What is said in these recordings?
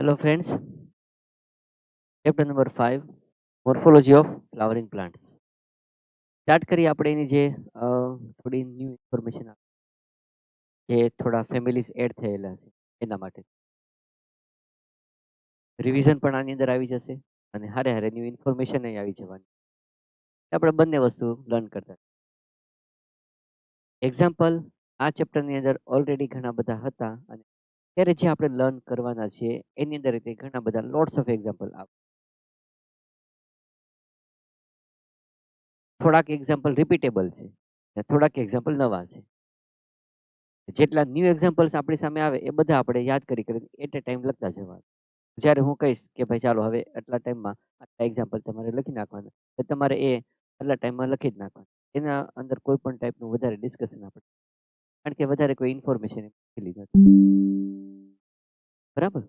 Hello friends, chapter number 5, Morphology of Flowering Plants. Start કરીએ આપણે એની જે થોડી ન્યૂ ઇન્ફોર્મેશન જે થોડા ફેમિલીઝ એડ થયેલા છે એના માટે રિવિઝન પણ આની અંદર આવી જશે અને હારે હારે ન્યૂ ઇન્ફોર્મેશન આવી જવાની. આપણે બંને વસ્તુ લર્ન કરતા. એક્ઝામ્પલ આ ચેપ્ટરની અંદર ઓલરેડી ઘણા બધા હતા અને ત્યારે જે આપણે લર્ન કરવાના છીએ એની અંદર ઘણા બધા લોટ્સ ઓફ એક્ઝામ્પલ આવે. થોડાક એક્ઝામ્પલ રિપીટેબલ છે અને થોડાક એક્ઝામ્પલ નવા છે. જેટલા ન્યૂ એક્ઝામ્પલ્સ આપણી સામે આવે એ બધા આપણે યાદ કરી એટ એ ટાઈમ લખતા જવા. જ્યારે હું કહીશ કે ભાઈ ચાલો હવે આટલા ટાઈમમાં આટલા એક્ઝામ્પલ તમારે લખી નાખવાના તો તમારે એ આટલા ટાઈમમાં લખી જ નાખવાના. એના અંદર કોઈ પણ ટાઈપનું વધારે ડિસ્કશન આપણે કારણ કે વધારે કોઈ ઇન્ફોર્મેશન નથી નથી. બરાબર,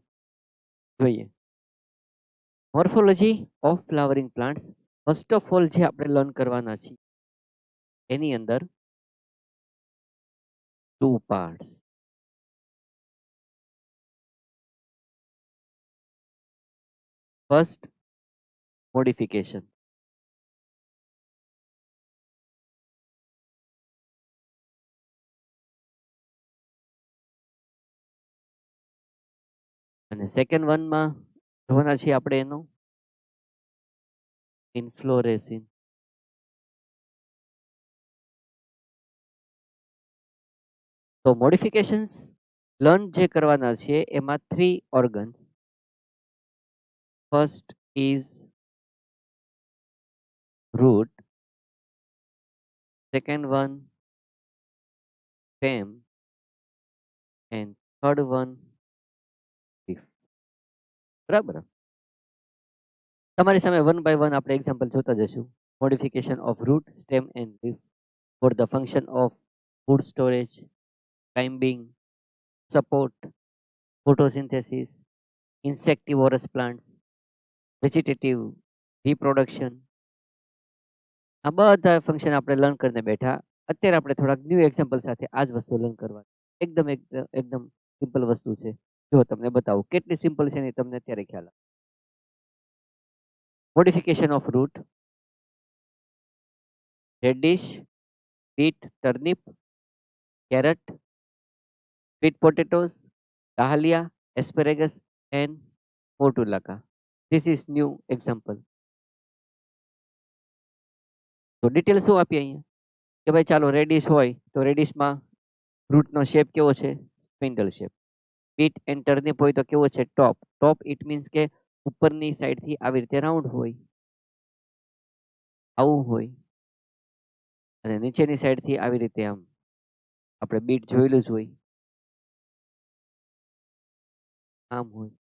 જોઈએ morphology of flowering plants. First of all જે આપણે લર્ન કરવાના છીએ એની અંદર 2 parts. First, modification. અને સેકન્ડ વનમાં જોવાના છીએ આપણે એનું ઇન્ફ્લોરેસિન. તો મોડિફિકેશન્સ લર્ન જે કરવાના છે એમાં 3 organs. First is root, second one stem, and third one leaf. બરાબર, તમારી સામે 1 by 1 આપણે એક્ઝામ્પલ જોતા જશું. Modification of root, stem and leaf for the function of food storage, climbing, support, photosynthesis, insectivorous plants, vegetative reproduction. આ બધા function આપણે learn કરીને બેઠા. અત્યારે આપણે થોડાક ન્યૂ એક્ઝામ્પલ સાથે આ જ વસ્તુ લર્ન કરવાની. એકદમ સિમ્પલ વસ્તુ છે. જો તમને બતાવું કેટલી સિમ્પલ છે ને તમને અત્યારે ખ્યાલ આવે. Modification of root, radish, beet, turnip, carrot, sweet potatoes, dahlia, asparagus, and portulaca. This is new example. તો ડિટેલ શું આપી અહીંયા કે ભાઈ ચાલો રેડિશ હોય તો રેડિશમાં રૂટનો શેપ કેવો છે? Spindle shape. બીટ એન્ડ ટર્નિપ હોય તો કેવો છે? ટોપ. ટોપ ઇટ મીન્સ કે ઉપરની સાઈડથી આવી રીતે રાઉન્ડ હોય, આવું હોય, અને નીચેની સાઈડથી આવી રીતે આમ. આપણે બીટ જોયેલું જ હોય, આમ હોય.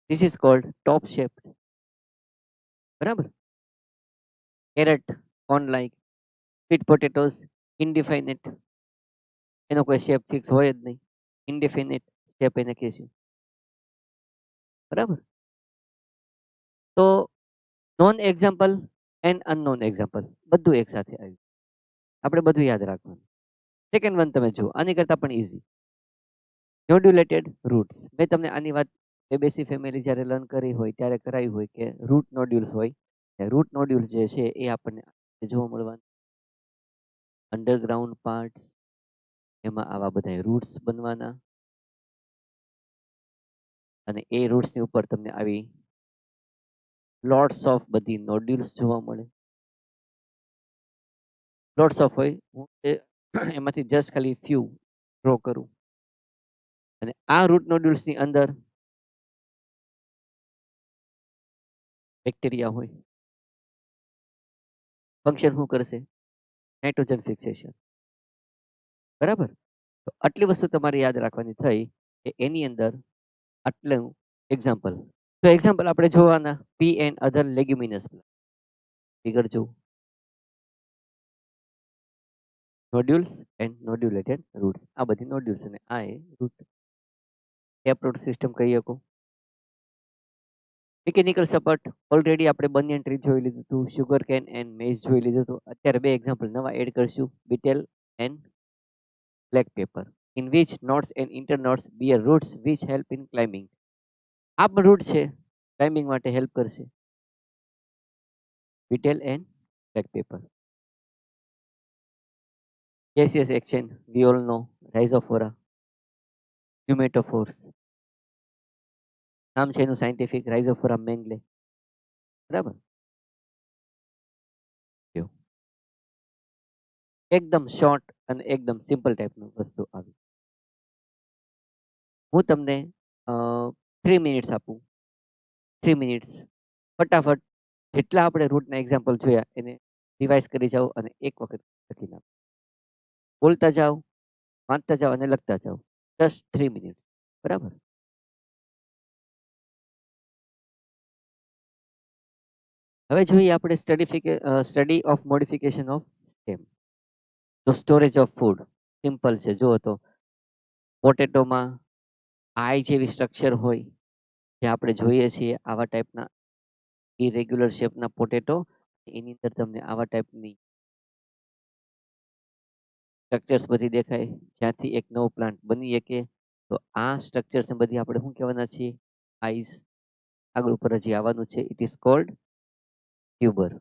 This is cold top shape. બરાબર. કેરેટ કોન લાઈક, સ્વીટ પોટેટોઝ ઇનડિફાઇનેટ, એનો કોઈ શેપ ફિક્સ હોય જ નહીં, ઇનડિફિનિટ શેપ એને કહેશું. બરાબર. તો non example and unknown example બધું એક સાથે આવ્યું. આપણે બધું યાદ રાખવાનું. સેકન્ડ વન તમે જુઓ, આની કરતાં પણ ઇઝી. નોડ્યુલેટેડ રૂટ્સ. મેં તમને આની વાત બેસી ફેમિલી જ્યારે લર્ન કરી હોય ત્યારે કરાવી હોય કે રૂટ નોડ્યુલ્સ હોય. રૂટ નોડ્યુલ જે છે એ આપણને જોવા મળવાનું. અંડરગ્રાઉન્ડ પાર્ટ્સ, એમાં આવા બધા રૂટ્સ બનવાના અને એ રૂટ્સની ઉપર તમને આવી લોટ્સ ઓફ બધી નોડ્યુલ્સ જોવા મળે. લોટ્સ ઓફ હોય, હું એમાંથી જસ્ટ ખાલી ફ્યુ ડ્રો કરું. અને આ રૂટ નોડ્યુલ્સની અંદર બેક્ટેરિયા હોય. ફંક્શન શું કરશે? Nitrogen fixation. બરાબર. તો આટલી વસ્તુ તમારે યાદ રાખવાની થઈ કે એની અંદર આટલું એક્ઝામ્પલ. તો એક્ઝામ્પલ આપણે જોવાના પી એન્ડ અધર લેગ્યુમિનસ. ફિગર જો નોડ્યુલ્સ એન્ડ નોડ્યુલેટેડ રૂટ્સ. આ બધી નોડ્યુલ્સ અને આ એ રૂટ. ટેપરૂટ સિસ્ટમ કહી શકો. મિકેનિકલ સપોર્ટ ઓલરેડી આપણે બનિયન ટ્રી જોઈ લીધું હતું, શુગર કેન એન્ડ મેઝ જોઈ લીધું હતું. અત્યારે 2 એક્ઝામ્પલ નવા એડ કરશું, betel and black pepper, in which knots and interknots bear roots which help in climbing. આ પણ રૂટ છે, ક્લાઇમ્બિંગ માટે હેલ્પ કરશે. beetle and black pepper. Gaseous action, we all know, rhizophora, pneumatophores. નામ છે એનું સાયન્ટિફિક, રાઇઝોફોરા મેંગલે. બરાબર. જો. એકદમ શોર્ટ અને એકદમ સિમ્પલ ટાઈપનું વસ્તુ આવી. હું તમને 3 મિનિટ્સ આપું. 3 મિનિટ્સ ફટાફટ જેટલા આપણે રૂટના એક્ઝામ્પલ જોયા એને રિવાઇઝ કરી જાઓ અને એક વખત લખી નાખો. બોલતા જાઓ, વાંચતા જાઓ અને લખતા જાઓ. Just 3 minute. બરાબર. હવે જોઈએ આપણે study of modification of stem. તો સ્ટોરેજ ઓફ ફૂડ સિમ્પલ છે. જુઓ તો પોટેટોમાં આઈ જેવી સ્ટ્રક્ચર હોય જે આપણે જોઈએ છીએ આવા ટાઈપના ઇરેગ્યુલર શેપના પોટેટો, એની અંદર તમને આવા ટાઈપની સ્ટ્રક્ચર્સ બધી દેખાય જ્યાંથી એક નવો પ્લાન્ટ બની શકે. તો આ સ્ટ્રક્ચર્સને બધી આપણે શું કહેવાના છીએ? આઈસ. આગળ ઉપર હજી આવવાનું છે. It is called tuber.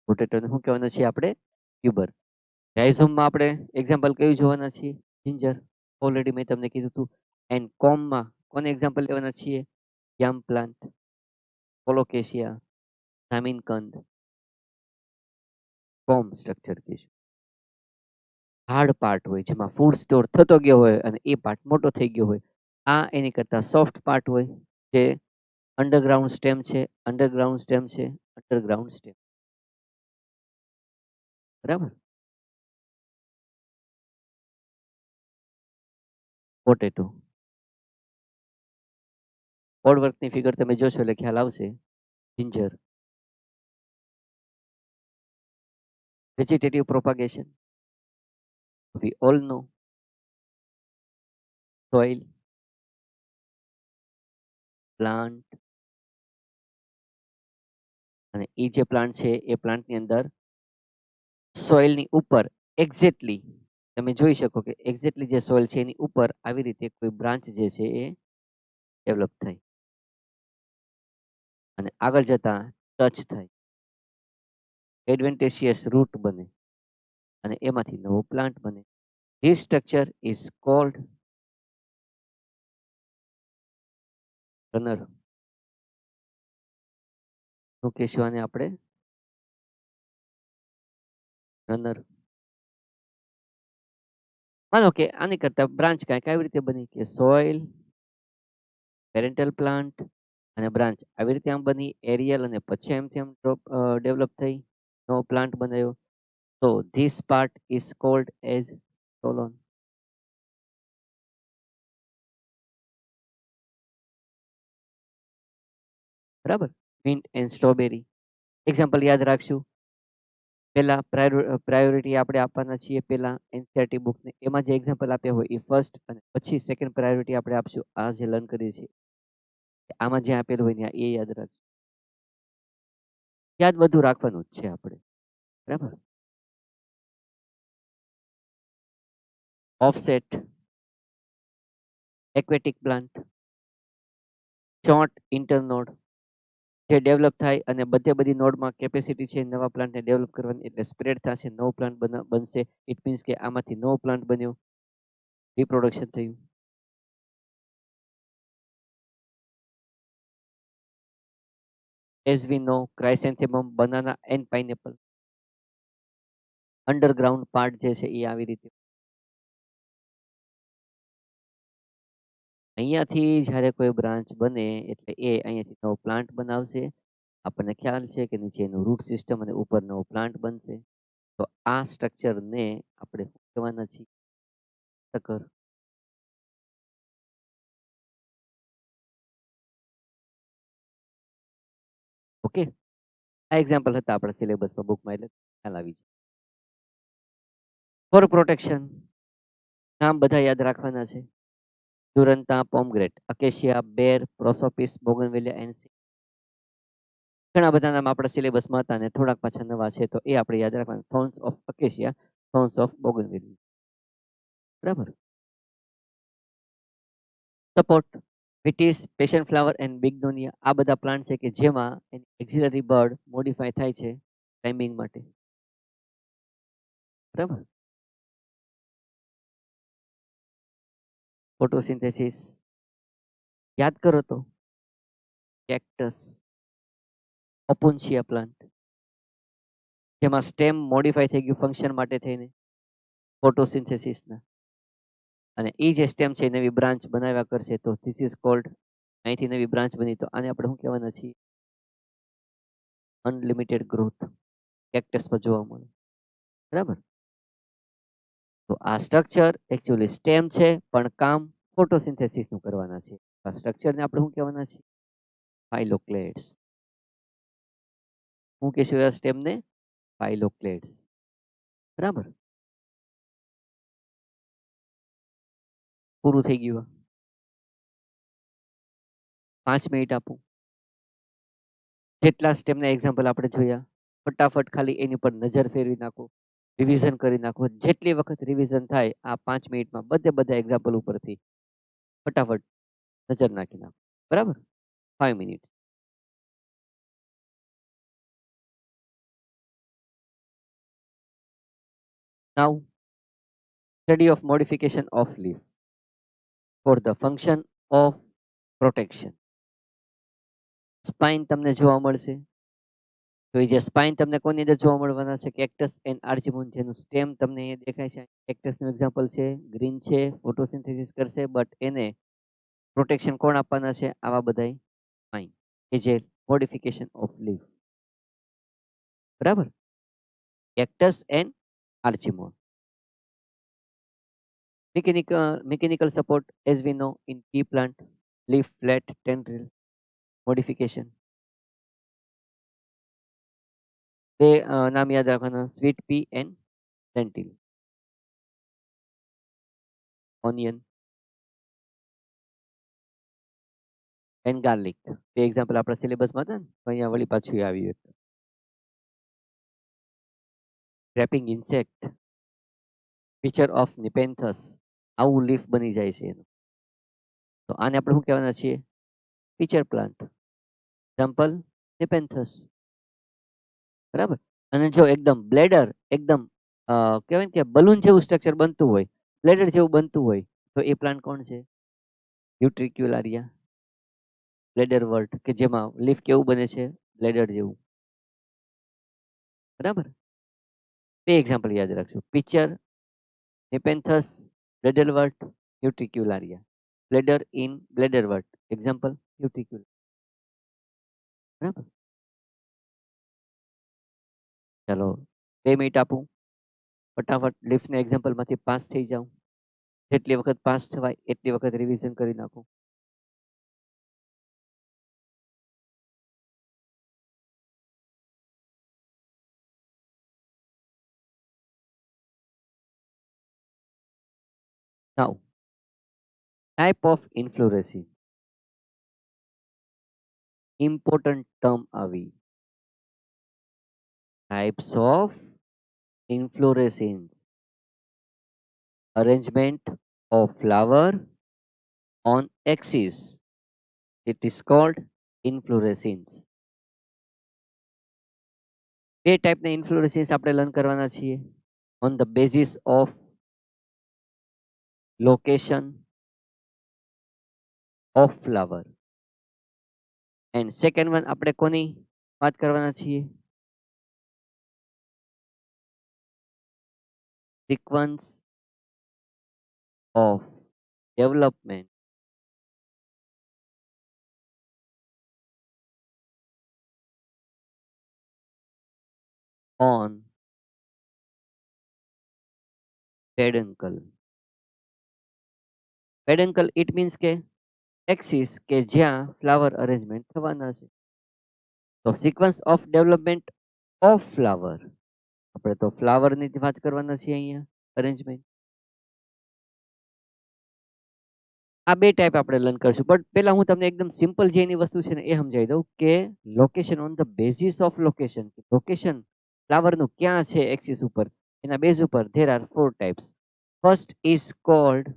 પોટેટોને શું કહેવાનું છે આપણે? ટ્યુબર. રાઇઝોમમાં આપણે એક્ઝામ્પલ કયું જોવાના છીએ? જિંજર. ઓલરેડી મેં તમને કીધું હતું. એન્ડ કોમમાં કોને એક્ઝામ્પલ લેવાના છીએ? યામ પ્લાન્ટ, કોલોકેશિયા, જામીનકંદ, કોમ સ્ટ્રક્ચર કહીશું. હાર્ડ પાર્ટ હોય જેમાં ફૂડ સ્ટોર થતો ગયો હોય અને એ પાર્ટ મોટો થઈ ગયો હોય. આ એની કરતાં સોફ્ટ પાર્ટ હોય જે અંડરગ્રાઉન્ડ સ્ટેમ છે, અંડરગ્રાઉન્ડ સ્ટેમ છે, અંડરગ્રાઉન્ડ સ્ટેમ. બરાબર. પોટેટો કોડ વર્કની ફિગર તમે જોશો એટલે ખ્યાલ આવશે. Ginger. Vegetative propagation, we all know. Soil, plant, અને એ જે પ્લાન્ટ છે એ પ્લાન્ટની અંદર સોઇલની ઉપર એક્ઝેક્ટલી તમે જોઈ શકો કે એક્ઝેક્ટલી જે સોઇલ છે એની ઉપર આવી રીતે કોઈ બ્રાન્ચ જે છે એ ડેવલપ થાય અને આગળ જતા ટચ થાય, એડવેન્ટેશિયસ રૂટ બને અને એમાંથી નવો પ્લાન્ટ બને. This structure is called runner. શું કહેશું આને આપણે? રનર. માનો કે આની કરતા બ્રાન્ચ કાંઈક આવી રીતે બની કે સોઇલ, પેરેન્ટલ પ્લાન્ટ અને બ્રાન્ચ આવી રીતે આમ બની, એરિયલ, અને પછી એમથી આમ ડેવલપ થઈ નવો પ્લાન્ટ બનાવ્યો. તો this part is called as stolon. બરાબર. મિન્ટ એન્ડ સ્ટ્રોબેરી એક્ઝામ્પલ યાદ રાખશું. પહેલા પ્રાયોરિટી આપણે આપવાના છીએ પહેલા એનસીઈઆરટી બુકને, એમાં જે એક્ઝામ્પલ આપ્યા હોય એ ફર્સ્ટ, અને પછી સેકન્ડ પ્રાયોરિટી આપણે આપશું આ જે લર્ન કરીએ છીએ આમાં જે આપેલું હોય ને એ યાદ રાખજો. યાદ બધું રાખવાનું જ છે આપણે. બરાબર. ઓફસેટ, એક્વેટિક પ્લાન્ટ, શોર્ટ ઇન્ટરનોડ જે ડેવલપ થાય અને બધી નોડમાં કેપેસિટી છે નવા પ્લાન્ટને ડેવલપ કરવાની, એટલે સ્પ્રેડ થશે, નવો પ્લાન્ટ બનશે. ઇટ મીન્સ કે આમાંથી નવો પ્લાન્ટ બન્યો, રિપ્રોડક્શન થયું. As we know, chrysanthemum, banana and pineapple. Underground part જે છે એ આવી રીતે અહીંયાથી જ્યારે કોઈ બ્રાન્ચ બને એટલે એ અહીંયાથી નવો પ્લાન્ટ બનાવશે. આપણને ખ્યાલ છે કે નીચે એનું રૂટ સિસ્ટમ અને ઉપર નવો પ્લાન્ટ બનશે. તો આ સ્ટ્રક્ચરને આપણે શું કહેવાના છીએ? સકર. ઓકે. આ એક્ઝામ્પલ હતા આપણા સિલેબસમાં બુકમાં એટલે ખ્યાલ આવી જાય. ફોર પ્રોટેક્શન નામ બધા યાદ રાખવાના છે. ડુરન્ટા, પોમગ્રેટ, અકેશિયા, બેર, પ્રોસોપિસ, બોગનવેલિયા એન્ડ ઘણા બધા નામ આપણા સિલેબસમાં હતા અને થોડાક પાછા નવા છે તો એ આપણે યાદ રાખવાના. Thorns of acacia, thorns of bougainvillea. બરાબર. Support, Vitis, passion flower and bignonia આ બધા પ્લાન્ટ છે કે જેમાં એની એક્ઝિલરી બર્ડ મોડિફાય થાય છે ક્લાઇમ્બિંગ માટે. બરાબર. ફોટોસિન્થેસિસ યાદ કરો તો કેક્ટસ, ઓપુન્શિયા પ્લાન્ટ જેમાં સ્ટેમ મોડિફાય થઈ ગયું ફંક્શન માટે થઈને ફોટોસિન્થેસિસના, અને એ જે સ્ટેમ છે નવી બ્રાન્ચ બનાવ્યા કરશે તો ધીસ ઇઝ કોલ્ડ, અહીંથી નવી બ્રાન્ચ બની તો આને આપણે શું કહેવાના છીએ? અનલિમિટેડ ગ્રોથ કેક્ટસ પર જોવા મળે. બરાબર. તો આ સ્ટ્રક્ચર એકચ્યુઅલી સ્ટેમ છે પણ કામ ફોટોસિન્થેસિસનું કરવાના છે. આ સ્ટ્રક્ચરને આપણે શું કહેવાના છીએ? ફાઇલોક્લેડ્સ. શું કહેશું આ સ્ટેમને? ફાઇલોક્લેડ્સ. બરાબર. પૂરું થઈ ગયું. 5 મિનિટ આપું. જેટલા સ્ટેમના એક્ઝામ્પલ આપણે જોયા ફટાફટ ખાલી એની પર નજર ફેરવી નાખો, રિવિઝન કરી નાખો. જેટલી વખત રિવિઝન થાય આ 5 મિનિટમાં બધા એક્ઝામ્પલ ઉપરથી ફટાફટ નજર નાખી નાખો. બરાબર. 5 minute. Now, study of modification of leaf for the function of protection. Spine તમને જોવા મળશે. તો એ જે સ્પાઇન તમને કોની અંદર જોવા મળવાના છે? કેક્ટસ એન્ડ આર્ચીમોન, જેનું સ્ટેમ તમને અહીંયા દેખાય છે. કેક્ટસનું એક્ઝામ્પલ છે, ગ્રીન છે, ફોટોસિન્થેસિસ કરશે બટ એને પ્રોટેક્શન કોણ આપવાના છે? આવા બધા સ્પાઇન કે જે મોડિફિકેશન ઓફ લીફ. બરાબર. Cactus and argemone. Mechanical support, as we know, in pea plant, leaf flat tendril modification. બે નામ યાદ રાખવાના, sweet pea and lentil. Onion and garlic બે એક્ઝામ્પલ આપણા સિલેબસમાં હતા ને, તો અહીંયા વળી પાછું આવ્યું. Trapping insect, feature of nepenthes, આવું લીફ બની જાય છે એનું. તો આને આપણે શું કહેવાના છીએ? Feature plant. એક્ઝામ્પલ નિપેન્થસ. બરાબર. અને જો એકદમ બ્લેડર, એકદમ કહેવાય કે બલૂન જેવું સ્ટ્રક્ચર બનતું હોય, બ્લેડર જેવું બનતું હોય, તો એ પ્લાન્ટ કોણ છે? યુટ્રિક્યુલારિયા, બ્લેડર વર્ટ, કે જેમાં લીફ કેવું બને છે? બ્લેડર જેવું. બરાબર. બે એક્ઝામ્પલ યાદ રાખજો, pitcher, nepenthes, bladderwort, utricularia. Bladder in bladderwort, example utricular. બરાબર. ચાલો 2 મિનિટ આપું, ફટાફટ લીફના એક્ઝામ્પલમાંથી પાસ થઈ જાઉં. જેટલી વખત પાસ થવાય એટલી વખત રિવિઝન કરી નાખું. Now, type of inflorescence. Important term આવી. Types of inflorescence. Arrangement of flower on axis. It is called inflorescence. બે ટાઈપના ઇન્ફ્લોરેસન્સ આપણે લર્ન કરવાના છીએ on the basis of location of flower. And second one આપણે કોની વાત કરવાના છીએ? Sequence of development on peduncle. Peduncle it means કે એક્સિસ કે જ્યાં ફ્લાવર અરેન્જમેન્ટ થવાના છે. તો sequence of development of flower, આપણે તો ફ્લાવરની વાત કરવાના છીએ અહીંયા અરેન્જમેન્ટ. આ બે ટાઈપ આપણે લર્ન કરશું, બટ પહેલા હું તમને એકદમ સિમ્પલ જે એની વસ્તુ છે ને એ સમજાવી દઉં કે location on the basis of location. Location ફ્લાવરનું ક્યાં છે એક્સિસ ઉપર, એના બેઝ ઉપર there are 4 types. First is called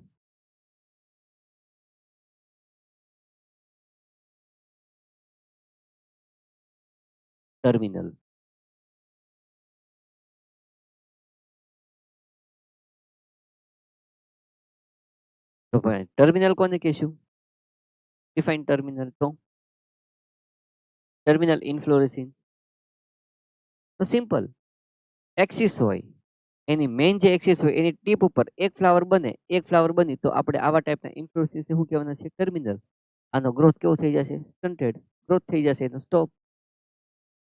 terminal. તો ભાઈ ટર્મિનલ કોને કહેશું? ડિફાઇન ટર્મિનલ તો ટર્મિનલ ઇન્ફ્લોરેસન્સ તો સિમ્પલ એક્સિસ હોય, એની મેઇન જે એક્સિસ હોય એની ટીપ ઉપર એક ફ્લાવર બને, એક ફ્લાવર બની તો આપણે આવા ટાઈપના ઇન્ફ્લોરેસન્સને શું કહેવાના છે? ટર્મિનલ. આનો ગ્રોથ કેવો થઈ જશે? સ્ટન્ટેડ ગ્રોથ થઈ જશે, એનો સ્ટોપ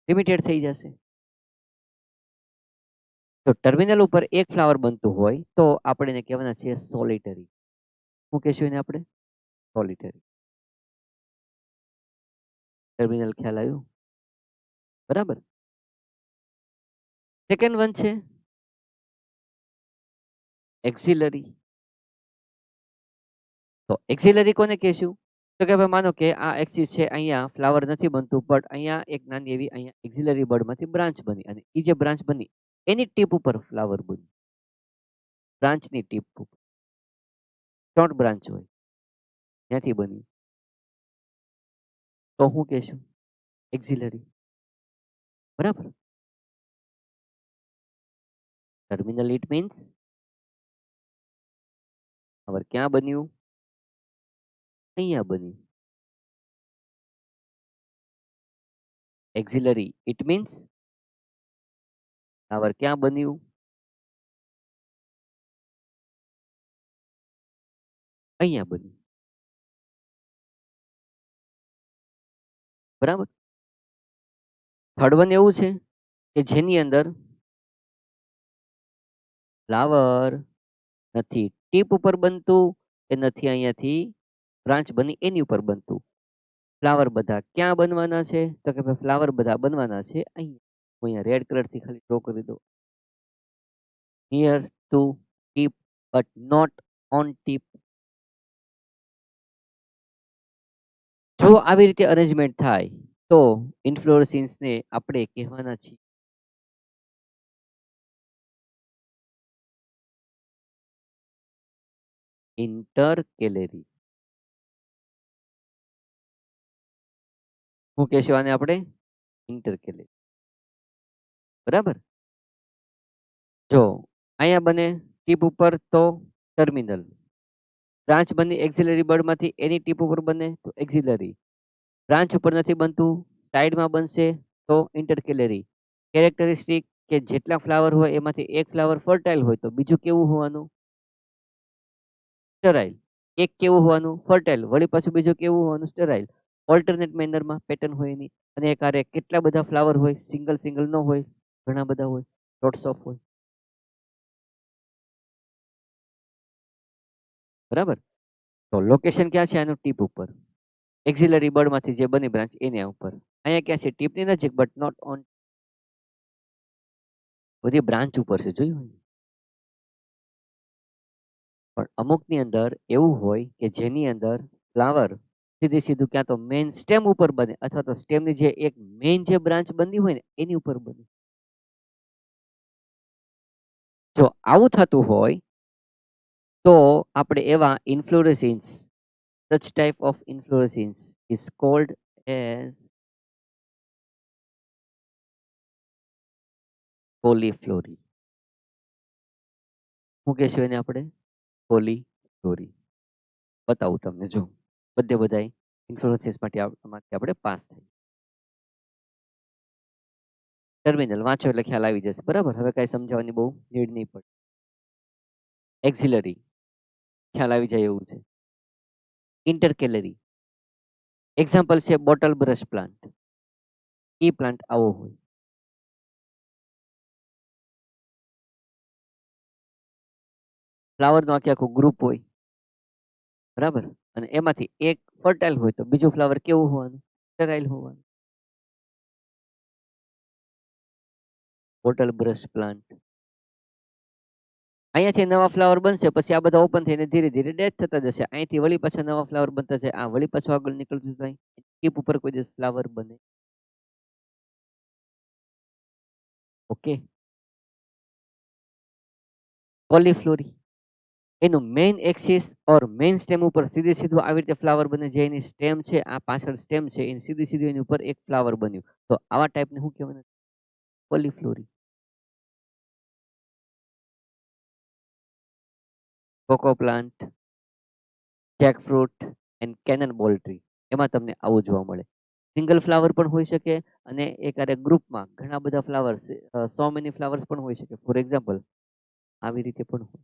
લિમિટેડ થઈ જશે. તો ટર્મિનલ ઉપર એક ફ્લાવર બનતું હોય તો આપણે એને કહેવાના છે સોલિટરી. શું કહેશું એને આપણે? સોલિટરી. ટર્મિનલ ખ્યાલ આવ્યું? બરાબર. સેકન્ડ વન છે એક્સિલરી. તો એક્સિલરી કોને કહેશું? તો કે ભાઈ માનો કે આ એક્સિસ છે, અહીંયા ફ્લાવર નથી બનતું, બટ અહીંયા એક નાની એવી અહીંયા એક્સિલરી બર્ડમાંથી બ્રાન્ચ બની, અને એ જે બ્રાન્ચ બની એની ટીપ ઉપર ફ્લાવર બન્યું. બ્રાન્ચની ટીપ ઉપર શોર્ટ બ્રાન્ચ હોય ત્યાંથી બની, તો હું કહેશું? એક્સિલરી. બરાબર. ટર્મિનલ ઇટ મીન્સ હવે ક્યાં બન્યું? અહીંયા બન્યું. એક્સિલરી ઇટ મીન્સ ફ્લાવર ક્યાં બન્યું? અહીંયા બન્યું. બરાબર. થર્ડ વન એવું છે કે જેની અંદર ફ્લાવર નથી ટીપ ઉપર બનતું, કે નથી અહીંયાથી બ્રાન્ચ બની એની ઉપર બનતું. ફ્લાવર બધા ક્યાં બનવાના છે? તો કે ભાઈ ફ્લાવર બધા બનવાના છે અહીંયા. હું અહીંયા રેડ કલરથી ખાલી ડ્રો કરી દઉં. Near to tip but not on tip. જો આવી રીતે અરેન્જમેન્ટ થાય તો ઇન્ફ્લોરેસન્સને આપણે કહેવાના છીએ ઇન્ટરકેલેરી. શું કહેશું આને આપણે? ઇન્ટરકેલેરી. બરાબર. જો અહીંયા બને ટીપ ઉપર તો ટર્મિનલ, બ્રાન્ચ બની એક્સિલરી બર્ડમાંથી એની ટીપ ઉપર બને તો એક્સિલરી, બ્રાન્ચ ઉપર નથી બનતું સાઈડમાં બનશે તો ઇન્ટરકેલેરી. કેરેક્ટરિસ્ટિક કે જેટલા ફ્લાવર હોય એમાંથી એક ફ્લાવર ફર્ટાઇલ હોય તો બીજું કેવું હોવાનું? સ્ટરાઇલ. એક કેવું હોવાનું? ફર્ટાઇલ. વળી પાછું બીજું કેવું હોવાનું? સ્ટરાઇલ. ઓલ્ટરનેટ મેનરમાં પેટર્ન હોય એની, અને એક આરે કેટલા બધા ફ્લાવર હોય? સિંગલ સિંગલ ન હોય, ઘણા બધા હોય, લોટ્સ ઓફ હોય. બરાબર. તો લોકેશન ક્યાં છે આનું? ટીપ ઉપર. એક્સિલરી બર્ડમાંથી જે બની બ્રાન્ચ એની ઉપર. અહીંયા ક્યાં છે? ટીપની નજીક બટ નોટ ઓન. બધી બ્રાન્ચ ઉપર છે, જોયું? પણ અમુકની અંદર એવું હોય કે જેની અંદર ફ્લાવર સીધું ક્યાં તો મેઇન સ્ટેમ ઉપર બને, અથવા તો સ્ટેમની જે એક મેઇન જે બ્રાન્ચ બની હોય ને એની ઉપર બને. જો આવું થતું હોય તો આપણે એવા ઇન્ફ્લોરેસન્સ, such type of inflorescence is called as પોલીફ્લોરી. શું કહેશું એને આપણે? પોલીફ્લોરી. બતાવું તમને, જો બધે બધાય ઇન્ફ્લોરેસન્સ માટે આપણે પાસ થઈ. ટર્મિનલ વાંચો એટલે ખ્યાલ આવી જશે. બરાબર. હવે કાંઈ સમજાવવાની બહુ નીડ નહીં પડે. એક્સિલરી ખ્યાલ આવી જાય એવું છે. ઇન્ટરકેલરી એક્ઝામ્પલ છે બોટલ બ્રશ પ્લાન્ટ. એ પ્લાન્ટ આવો હોય. ફ્લાવરનું આખે આખું ગ્રુપ હોય. બરાબર. અને એમાંથી એક ફર્ટાઇલ હોય તો બીજું ફ્લાવર કેવું હોવાનું? સ્ટેરાઇલ હોવાનું. Bottle brush plant. અહીંયાથી નવા ફ્લાવર બનશે, પછી આ બધા ઓપન થઈને ધીરે ધીરે ડેથ થતા જશે. અહીંથી વળી પાછા નવા ફ્લાવર બનતા જાય, આ વળી પાછું આગળ નીકળતું જાય. ટીપ ઉપર કોઈ દિવસ ફ્લાવર બને. ઓકે. પોલીફ્લોરી એનું મેઇન એક્સિસ ઓર મેઇન સ્ટેમ ઉપર સીધે સીધું આવી રીતે ફ્લાવર બને. જે એની સ્ટેમ છે, આ પાછળ સ્ટેમ છે, એની સીધી સીધું એની ઉપર એક ફ્લાવર બન્યું. તો આવા ટાઈપને શું કહેવાય? Cauliflory. Cocoa plant, jackfruit and cannonball tree, એમાં તમને આવું જોવા મળે. સિંગલ ફ્લાવર પણ હોઈ શકે અને એક ગ્રુપમાં ઘણા બધા ફ્લાવર્સ, સો મેની ફ્લાવર્સ પણ હોઈ શકે. ફોર એક્ઝામ્પલ આવી રીતે પણ હોય.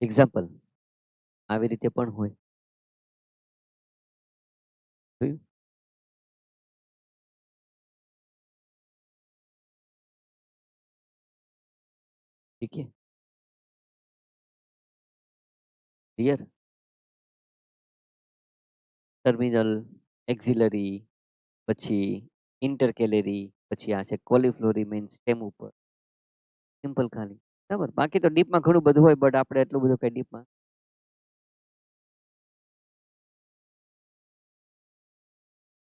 એક્ઝામ્પલ આવી રીતે પણ હોય. જોયું? ઠીક છે, ક્લિયર? ટર્મિનલ, એક્ઝિલરી, પછી ઇન્ટરકેલેરી, પછી આ છે કોલીફ્લોરી મેઇન સ્ટેમ ઉપર. સિમ્પલ ખાલી, બરાબર. બાકી તો ડીપમાં ઘણું બધું હોય, બટ આપણે એટલું બધું કઈ ડીપમાં.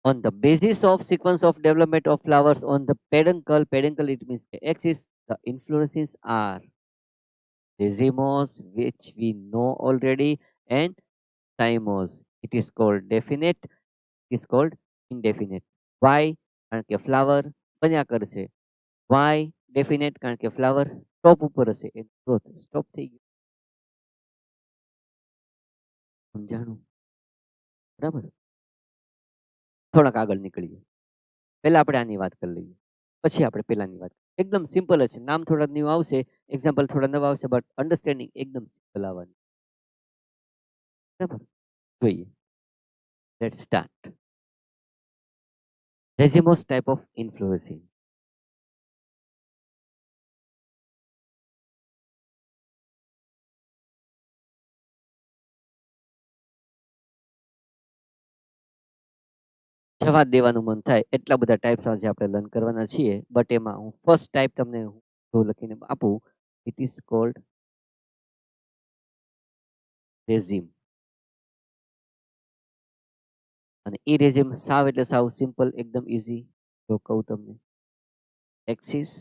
On the basis of sequence of development of flowers on the peduncle it means axis, the inflorescences are racemose, which we know already, and thymos. It is called definite, it is called indefinite. Why? કારણ કે flower બન્યા કરશે. Why definite? કારણ કે flower ટોપ ઉપર હશે, એ growth stop થઈ ગઈ. સમજાણું? બરાબર. થોડાક આગળ નીકળીએ. પહેલા આપણે આની વાત કરી લઈએ, પછી આપણે પેલાની વાત. એકદમ સિમ્પલ જ છે. નામ થોડા ન્યુ આવશે, એક્ઝામ્પલ થોડા નવા આવશે, બટ અન્ડરસ્ટેન્ડિંગ એકદમ સિમ્પલ આવવાની. બરાબર, જોઈએ. Let's start. Racemose type of inflorescence. જવા દેવાનું મન થાય એટલા બધા ટાઈપ્સ આજે આપણે લર્ન કરવાના છીએ, બટ એમાં હું ફર્સ્ટ ટાઈપ તમને જો લખીને આપું, ઇટ ઇઝ કોલ્ડ રેઝિમ. અને એ રેઝિમ સાવ એટલે સાવ સિમ્પલ, એકદમ ઇઝી. જો કહું તમને, એક્સિસ,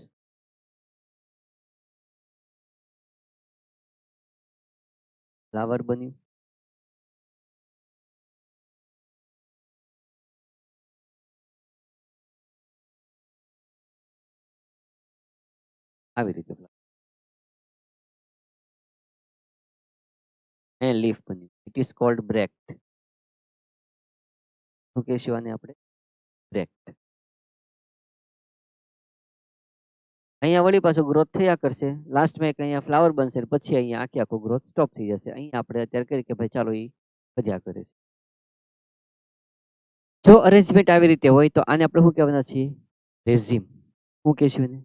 ફ્લાવર બન્યું, આવી રીતે અને લીફ બન્યું. It is called bract. શું કહેશું આને આપણે? બ્રેક્ટ. અહીંયા વળી પાછું ગ્રોથ થયા કરશે, લાસ્ટમાં એક અહીંયા ફ્લાવર બનશે, પછી અહીંયા આખી આખો ગ્રોથ સ્ટોપ થઈ જશે. અહીંયા આપણે અત્યારે કરી કે ભાઈ ચાલો એ કર્યા કરે છે. જો અરેન્જમેન્ટ આવી રીતે હોય તો આને આપણે શું કહેવાના છીએ? રેઝિમ. શું કહેશું એને?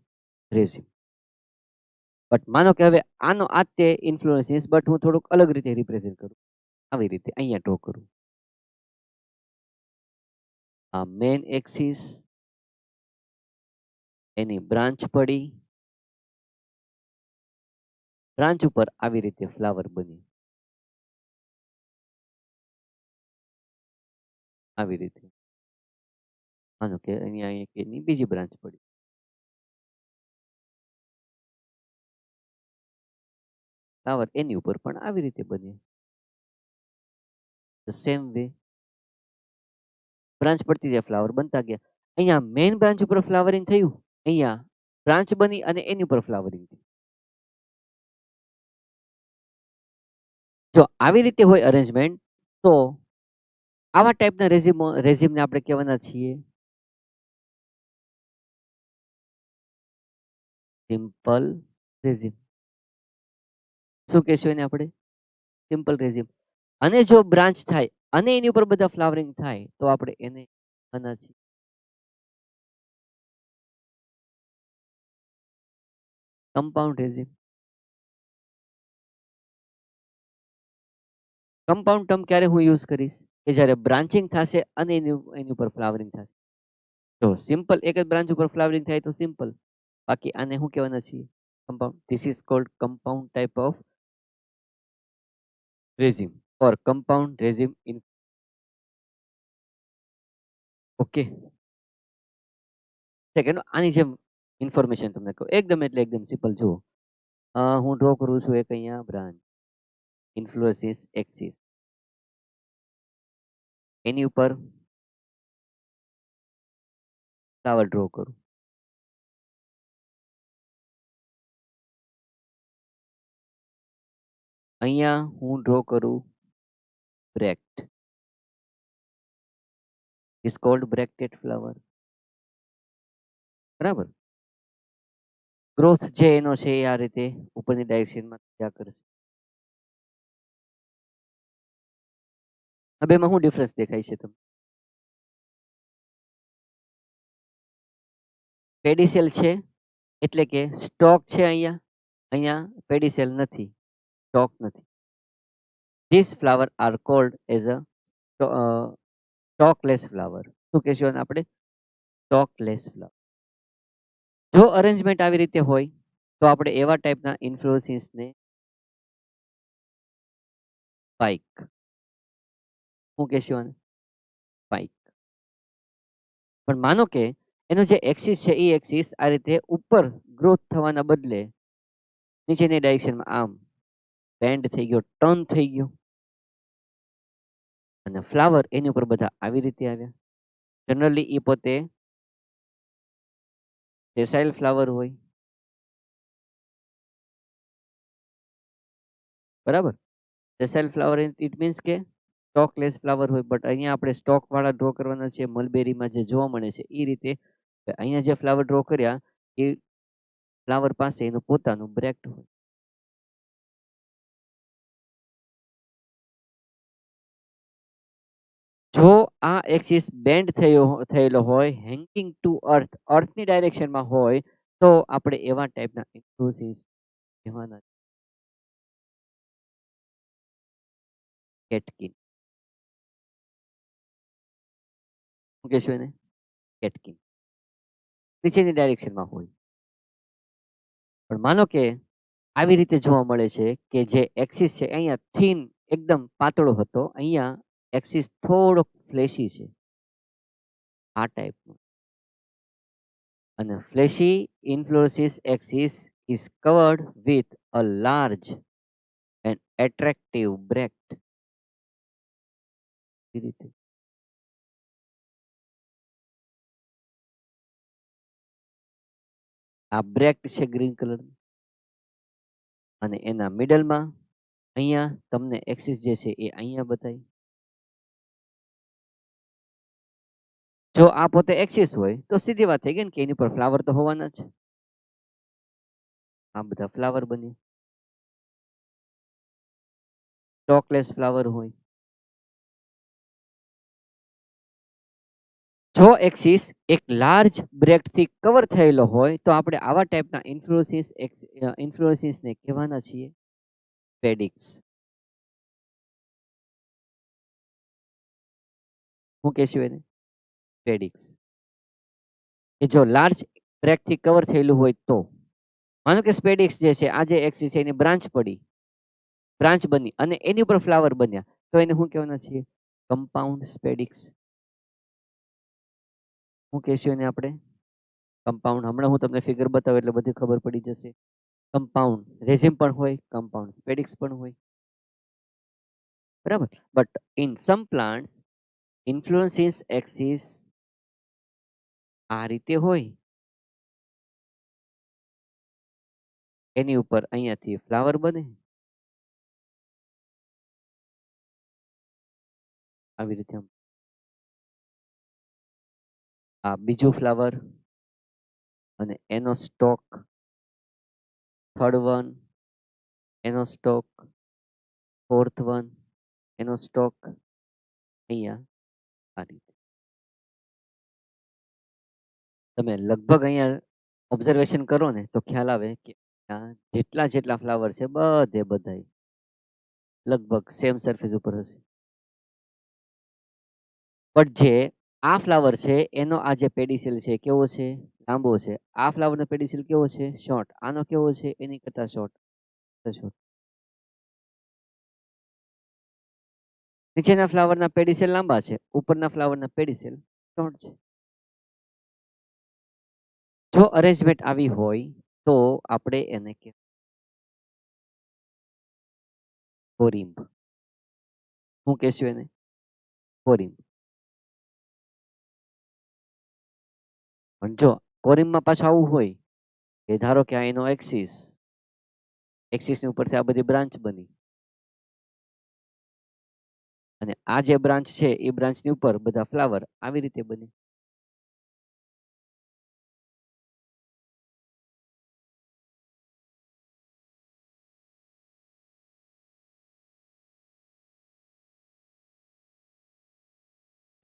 રેઝિમ. બટ માનો કે હવે આનો આ તે ઇન્ફ્લુઅન્સીસ, બટ હું થોડુંક અલગ રીતે રિપ્રેઝેન્ટ કરું. આવી રીતે અહીંયા ડ્રો કરું. આ મેઇન એક્સિસ, એની બ્રાન્ચ પડી, બ્રાન્ચ ઉપર આવી રીતે ફ્લાવર બની, આવી રીતે. માનો કે અહીંયા એની બીજી બ્રાન્ચ પડી, ફ્લાવર એની ઉપર પણ આવી રીતે બને. ધ સેમ વે બ્રાન્ચ પડતી જાય, ફ્લાવર બનતા ગયા. અહીંયા મેઇન બ્રાન્ચ ઉપર ફ્લાવરિંગ થયું, અહીંયા બ્રાન્ચ બની અને એની ઉપર ફ્લાવરિંગ થયું. જો આવી રીતે હોય અરેન્જમેન્ટ, તો આવા ટાઈપના રેઝિમને આપણે કહેવાના છીએ સિમ્પલ રેઝિમ. શું કહેશું એને આપણે? Simple regime. અને જો બ્રાન્ચ થાય અને એની ઉપર બધા ફ્લાવરિંગ થાય તો આપણે એને કહેવાના છીએ કમ્પાઉન્ડ રેઝિમ. કમ્પાઉન્ડ ટર્મ ક્યારે હું યુઝ કરીશ? કે જ્યારે બ્રાન્ચિંગ થશે અને એની ઉપર ફ્લાવરિંગ થશે. તો સિમ્પલ એક જ બ્રાન્ચ ઉપર ફ્લાવરિંગ થાય તો સિમ્પલ, બાકી આને શું કહેવાના છીએ? Compound. This is called compound type of regime or compound regime in. Okay. Second, આની જેમ ઇન્ફોર્મેશન તમને કહું એકદમ એટલે એકદમ સિમ્પલ જુઓ. હું ડ્રો કરું છું એક અહીંયા બ્રાન્ચ ઇન્ફ્લુએન્સિસ એક્સિસ એની ઉપર ફ્લાવર ડ્રો કરું. અહીંયા હું ડ્રો કરું બ્રેક્ટ ઇઝ કોલ્ડ બ્રેક્ટેડ ફ્લાવર. બરાબર. ગ્રોથ જે એનો છે એ આ રીતે ઉપરની ડાયરેક્શનમાં થયા કરશે. હવે એમાં શું ડિફરન્સ દેખાય છે તમને? પેડીસેલ છે એટલે કે સ્ટોક છે અહીંયા, અહીંયા પેડીસેલ નથી, સ્ટોક નથી. This flower are called as a stalkless flower. શું કહેશું આપણે? સ્ટોકલેસ ફ્લાવર. જો અરેન્જમેન્ટ આવી રીતે હોય તો આપણે એવા ટાઈપના ઇન્ફ્લોરન્સિસને સ્પાઇક. શું કહેશું આને? સ્પાઇક. પણ માનો કે એનો જે એક્સિસ છે એ એક્સિસ આ રીતે ઉપર ગ્રોથ થવાના બદલે નીચેની ડાયરેક્શનમાં આમ બેન્ડ થઈ ગયો, ટર્ન થઈ ગયો અને ફ્લાવર એની ઉપર બધા આવી રીતે આવ્યા. જનરલી એ પોતે સેસાઇલ ફ્લાવર હોય, બરાબર. સેસાઇલ ફ્લાવર ઇટ મીન્સ કે સ્ટોકલેસ ફ્લાવર હોય. બટ અહીંયા આપણે સ્ટોક વાળા ડ્રો કરવાના છે. મલબેરીમાં જે જોવા મળે છે એ રીતે અહીંયા જે ફ્લાવર ડ્રો કર્યા એ ફ્લાવર પાસે એનું પોતાનું બ્રેક્ટ હોય. જો આ એક્સિસ બેન્ડ થયેલો હોય, હેંગિંગ ટુ અર્થ, અર્થની ડાયરેક્શનમાં હોય તો આપણે એવા ટાઈપના ઇન્ફ્લુએન્સિસ કહેવાના. કેટકિન. શું કહેશું એને? કેટકિન. નીચેની ડાયરેક્શનમાં હોય. પણ માનો કે આવી રીતે જોવા મળે છે કે જે એક્સિસ છે અહીંયા થીન એકદમ પાતળો હતો, અહીંયા એક્સિસ થોડોક ફ્લેશી છે આ ટાઈપનો. અને fleshy inflorescence axis is covered with a large and attractive bract. એ રીતે આ બ્રેક્ટ છે ગ્રીન કલર અને એના મિડલમાં અહીંયા તમને એક્સિસ જે છે એ અહીંયા બતાવી. જો આ પોતે એક્સિસ હોય તો સીધી વાત થઈ ગઈ ને કે એની પર ફ્લાવર તો હોવાના જ. આ બધા ફ્લાવર બની, સ્ટોકલેસ ફ્લાવર હોય. જો એક્સિસ એક લાર્જ બ્રેક્ટથી કવર થયેલો હોય તો આપણે આવા ટાઈપના ઇન્ફ્લુએન્સિસને કહેવાના છીએ પેડિક્સ. હું કહેશું એને? પેડિક્સ. એ જો લાર્જ બ્રેક્ટથી કવર થયેલું હોય તો માનો કે સ્પેડિક્સ જે છે આ જે એક્સિસ છે એની બ્રાન્ચ પડી, બ્રાન્ચ બની અને એની ઉપર ફ્લાવર બન્યા તો એને શું કહેવાના છીએ? કમ્પાઉન્ડ સ્પેડિક્સ. શું કહેશું એને આપણે? કમ્પાઉન્ડ. હમણાં હું તમને ફિગર બતાવું એટલે બધી ખબર પડી જશે. કમ્પાઉન્ડ રેઝિમ પણ હોય, કમ્પાઉન્ડ સ્પેડિક્સ પણ હોય, બરાબર. But in some plants inflorescence axis આ રીતે હોય, એની ઉપર અહીંયાથી ફ્લાવર બને આવી રીતે. આ બીજું ફ્લાવર અને એનો સ્ટોક, થર્ડ વન એનો સ્ટોક, ફોર્થ વન એનો સ્ટોક અહીંયા આ રીતે. તમે લગભગ અહીંયા ઓબ્ઝર્વેશન કરો ને તો ખ્યાલ આવે કે જેટલા જેટલા ફ્લાવર છે બધે બધાય લગભગ સેમ સરફેસ ઉપર હશે. બટ જે આ ફ્લાવર છે એનો આ જે પેડિસેલ છે કેવો છે? લાંબો છે. આ ફ્લાવરનો પેડિસેલ કેવો છે? શોર્ટ. આનો કેવો છે? એની કરતા શોર્ટ. નીચેના ફ્લાવરના પેડિસેલ લાંબા છે, ઉપરના ફ્લાવરના પેડિસેલ શોર્ટ છે. જો અરેન્જમેન્ટ આવી હોય તો આપણે એને કોરિમ્બ. હું કહેશું એને કોરિમ્બ. પણ જો કોરિમ્બમાં પાછું આવું હોય કે ધારો કે આ એનો એક્સિસની ઉપરથી આ બધી બ્રાન્ચ બની અને આ જે બ્રાન્ચ છે એ બ્રાન્ચની ઉપર બધા ફ્લાવર આવી રીતે બને.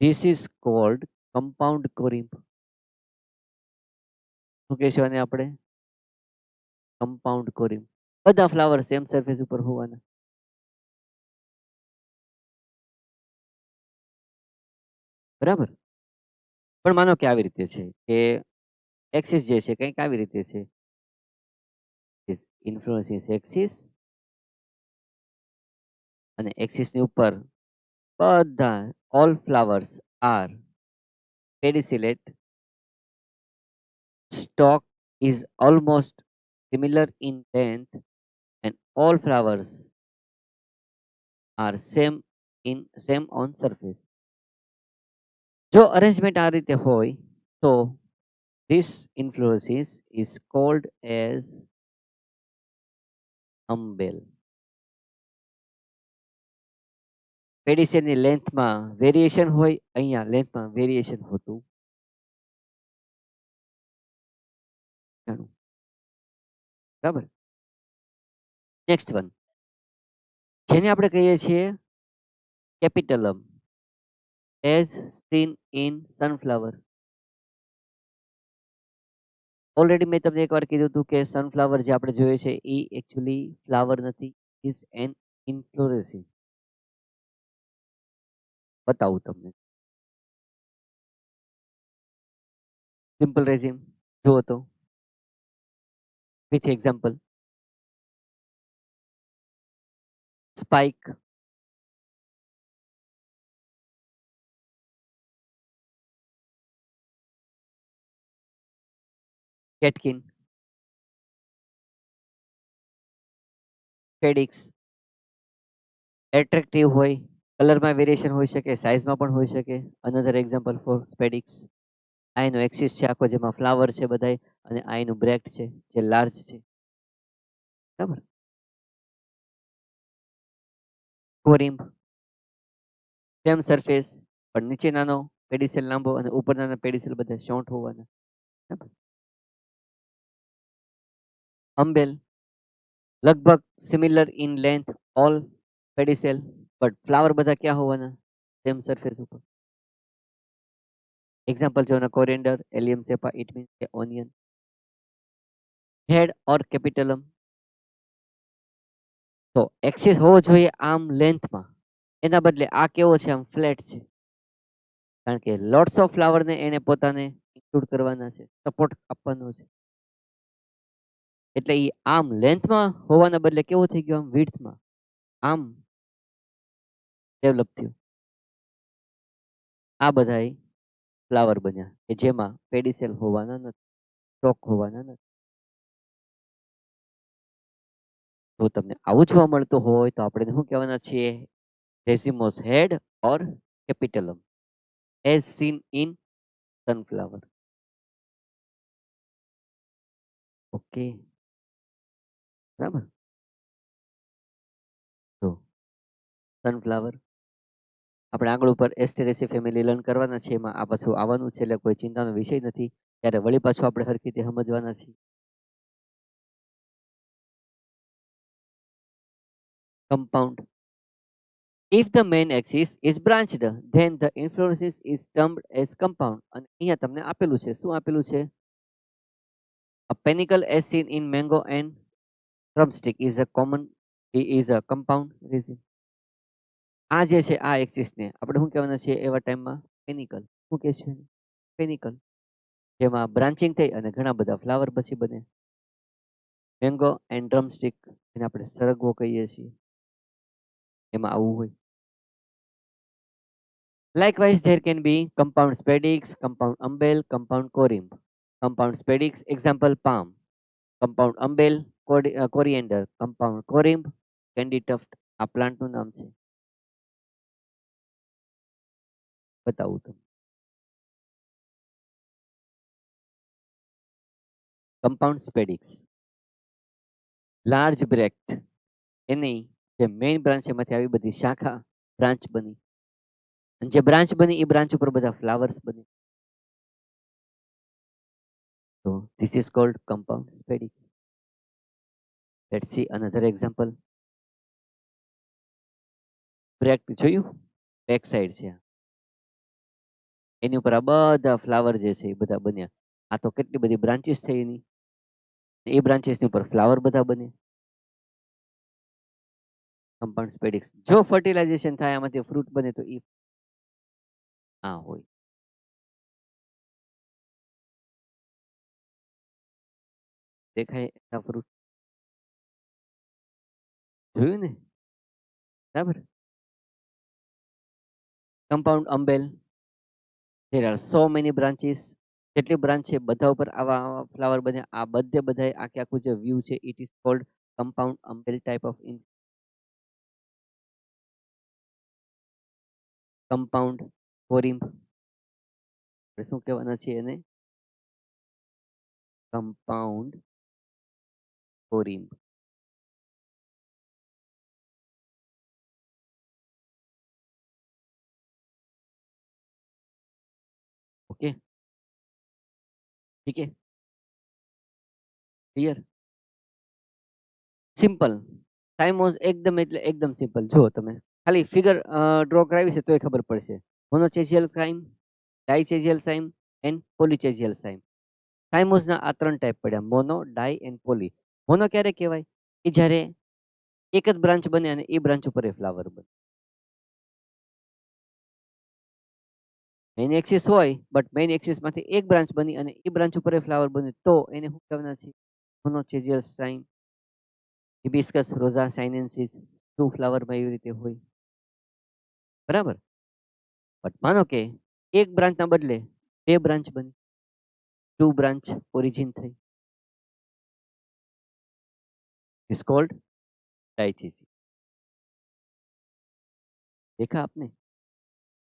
This is called compound corimb. શું કહેશું આને આપણે? કમ્પાઉન્ડ કોરિમ્બ. બધા ફ્લાવર સેમ સરફેસ ઉપર હોવાના. બરાબર. પણ માનો કે આવી રીતે છે કે એક્સિસ જે છે કંઈક આવી રીતે છે. ઇન્ફ્લુઅન્સિસ એક્સિસ અને એક્સિસની ઉપર બધા all flowers are pedicellate. Stalk is almost similar in length and all flowers are same on surface. જો અરેન્જમેન્ટ આ રીતે હોય તો this inflorescence is called as umbel. પેડિસેલની લેન્થમાં વેરિએશન હોય, અહીંયા લેન્થમાં વેરિએશન હોતું જાણું. બરાબર. નેક્સ્ટ વન જેને આપણે કહીએ છીએ capitulum as seen in sunflower. Already મેં તમને એકવાર કીધું હતું કે સનફ્લાવર જે આપણે જોઈએ છે એ એકચ્યુઅલી ફ્લાવર નથી, ઇઝ એન ઇન્ફ્લોરેસી. બતાવું તમને સિમ્પલ રેઝિમ જુઓ તો with example. Spike, catkin, spadix. Attractive હોય, કલરમાં વેરિએશન હોઈ શકે, સાઇઝમાં પણ હોઈ શકે. Another example for spadix. આ એનો એક્સિસ છે આખો જેમાં ફ્લાવર છે બધાય અને આ એનું બ્રેક્ટ છે જે લાર્જ છે. બરાબર. કોરિમ્બ સેમ સરફેસ પણ નીચે નાનો પેડિસેલ લાંબો અને ઉપર નાના પેડિસેલ બધા શોર્ટ હોવાના. બરાબર. અંબેલ લગભગ similar in length all pedicel but flower બધા ક્યાં હોવાના? સેમ સરફેસ ઉપર. એક્ઝામ્પલ જો ના coriander, allium cepa, it means કે ઓનિયન. હેડ ઓર કેપિટલમ તો એક્સિસ હોવો જોઈએ આમ લેન્થમાં, એના બદલે આ કેવો છે આમ ફ્લેટ છે કારણ કે લોટ્સ ઓફ ફ્લાવરને એને પોતાને ઇન્ક્લુડ કરવાના છે, સપોર્ટ આપવાનો છે. એટલે એ આમ લેન્થમાં હોવાના બદલે કેવો થઈ ગયો આમ વિડ્થમાં, આમ ડેવલપ થયું. આ બધા ફ્લાવર બન્યા કે જેમાં પેડિસેલ હોવાના નથી, સ્ટોક હોવાના નથી. જો તમને આવું જોવા મળતું હોય તો આપણે શું કહેવાના છીએ? Racemose head or capitulum as seen in sunflower. Okay, બરાબર. તો સનફ્લાવર આપણે આગળ ઉપર એસ્ટેરેસી ફેમિલી લર્ન કરવાના છે, એમાં આ પાછું આવવાનું છે એટલે કોઈ ચિંતાનો વિષય નથી. ત્યારે વળી પાછું આપણે હરખી રીતે સમજવાના છીએ. Compound. If the main axis is branched, then the inflorescence is termed as compound. અને અહીંયા તમને આપેલું છે, શું આપેલું છે? A panicle as seen in mango and drumstick is a compound resin. આ જે છે આ એક્સિસને આપણે શું કહેવાના છીએ એવા ટાઈમમાં? પેનિકલ. શું કહેશું? પેનિકલ. જેમાં બ્રાન્ચિંગ થઈ અને ઘણા બધા ફ્લાવર પછી બને. મેંગો એન્ડ ડ્રમસ્ટિક જેને આપણે સરગવો કહીએ છીએ એમાં આવું હોય. Likewise, there can be compound spadix, compound umbel, compound corimb. compound spadix, example palm, compound umbel, coriander, compound corimb, candy tuft. આ પ્લાન્ટનું નામ છે, બતાવું તમને. કમ્પાઉન્ડ સ્પેડિક્સ, લાર્જ બ્રેક્ટ, એની જે મેઇન બ્રાન્ચ એમાંથી આવી બધી શાખા બ્રાન્ચ બની, અને જે બ્રાન્ચ બની એ બ્રાન્ચ ઉપર બધા ફ્લાવર્સ બને. તો this is called compound spadix. Let's see another example. Bract જોયું, બેક સાઈડ છે, એની ઉપર આ બધા ફ્લાવર જે છે એ બધા બન્યા. આ તો કેટલી બધી બ્રાન્ચીસ થઈ એની, એ બ્રાન્ચીસની ઉપર ફ્લાવર બધા બને. કમ્પાઉન્ડ સ્પેડિક્સ. જો ફર્ટિલાઇઝેશન થાય આમાંથી ફ્રૂટ બને તો એ આ હોય. દેખાય આ ફ્રૂટ, જોયું ને, બરાબર. Compound umbel, there are so many branches. જેટલી બ્રાન્ચ છે બધા ઉપર આવા ફ્લાવર બને. આ બધે બધાય આખે આખું જે વ્યૂ છે it is called compound umbel type of in. Compound corymb, શું કહેવાના છે એને, કમ્પાઉન્ડ કોરિમ્બ. ઓકે, ઠીક है, ક્લિયર, સિમ્પલ. સાઇમોસ એકદમ એટલે એકદમ સિમ્પલ. જો તમે ખાલી ફિગર ડ્રો કરાવી છે તોય ખબર પડશે. મોનોચેઝિયલ સાઇમ, ડાઇચેઝિયલ સાઇમ એન્ડ પોલીચેઝિયલ સાઇમ. સાઇમોસના આ 3 ટાઈપ પડ્યા, mono, di and poly. Mono ક્યારે કહેવાય? કે જ્યારે એક જ બ્રાન્ચ બને અને એ બ્રાન્ચ ઉપર એ ફ્લાવર બને. મેઇન એક્સિસ હોય બટ મેઇન એક્સિસ માંથી એક બ્રાન્ચ બની અને એ બ્રાન્ચ ઉપર એ ફ્લાવર બને તો એને શું કહેવાના છે? મોનોચેઝિયલ સાઇન. હિબિસ્કસ, રોઝા, સાઇનેન્સિસ, 2 ફ્લાવરમાં એવી રીતે હોય, બરાબર. બટ માનો કે એક બ્રાન્ચના બદલે 2 બ્રાન્ચ બની, 2 બ્રાન્ચ ઓરિજિન થઈ, इज कॉल्ड डाइचेसी. देखा आपने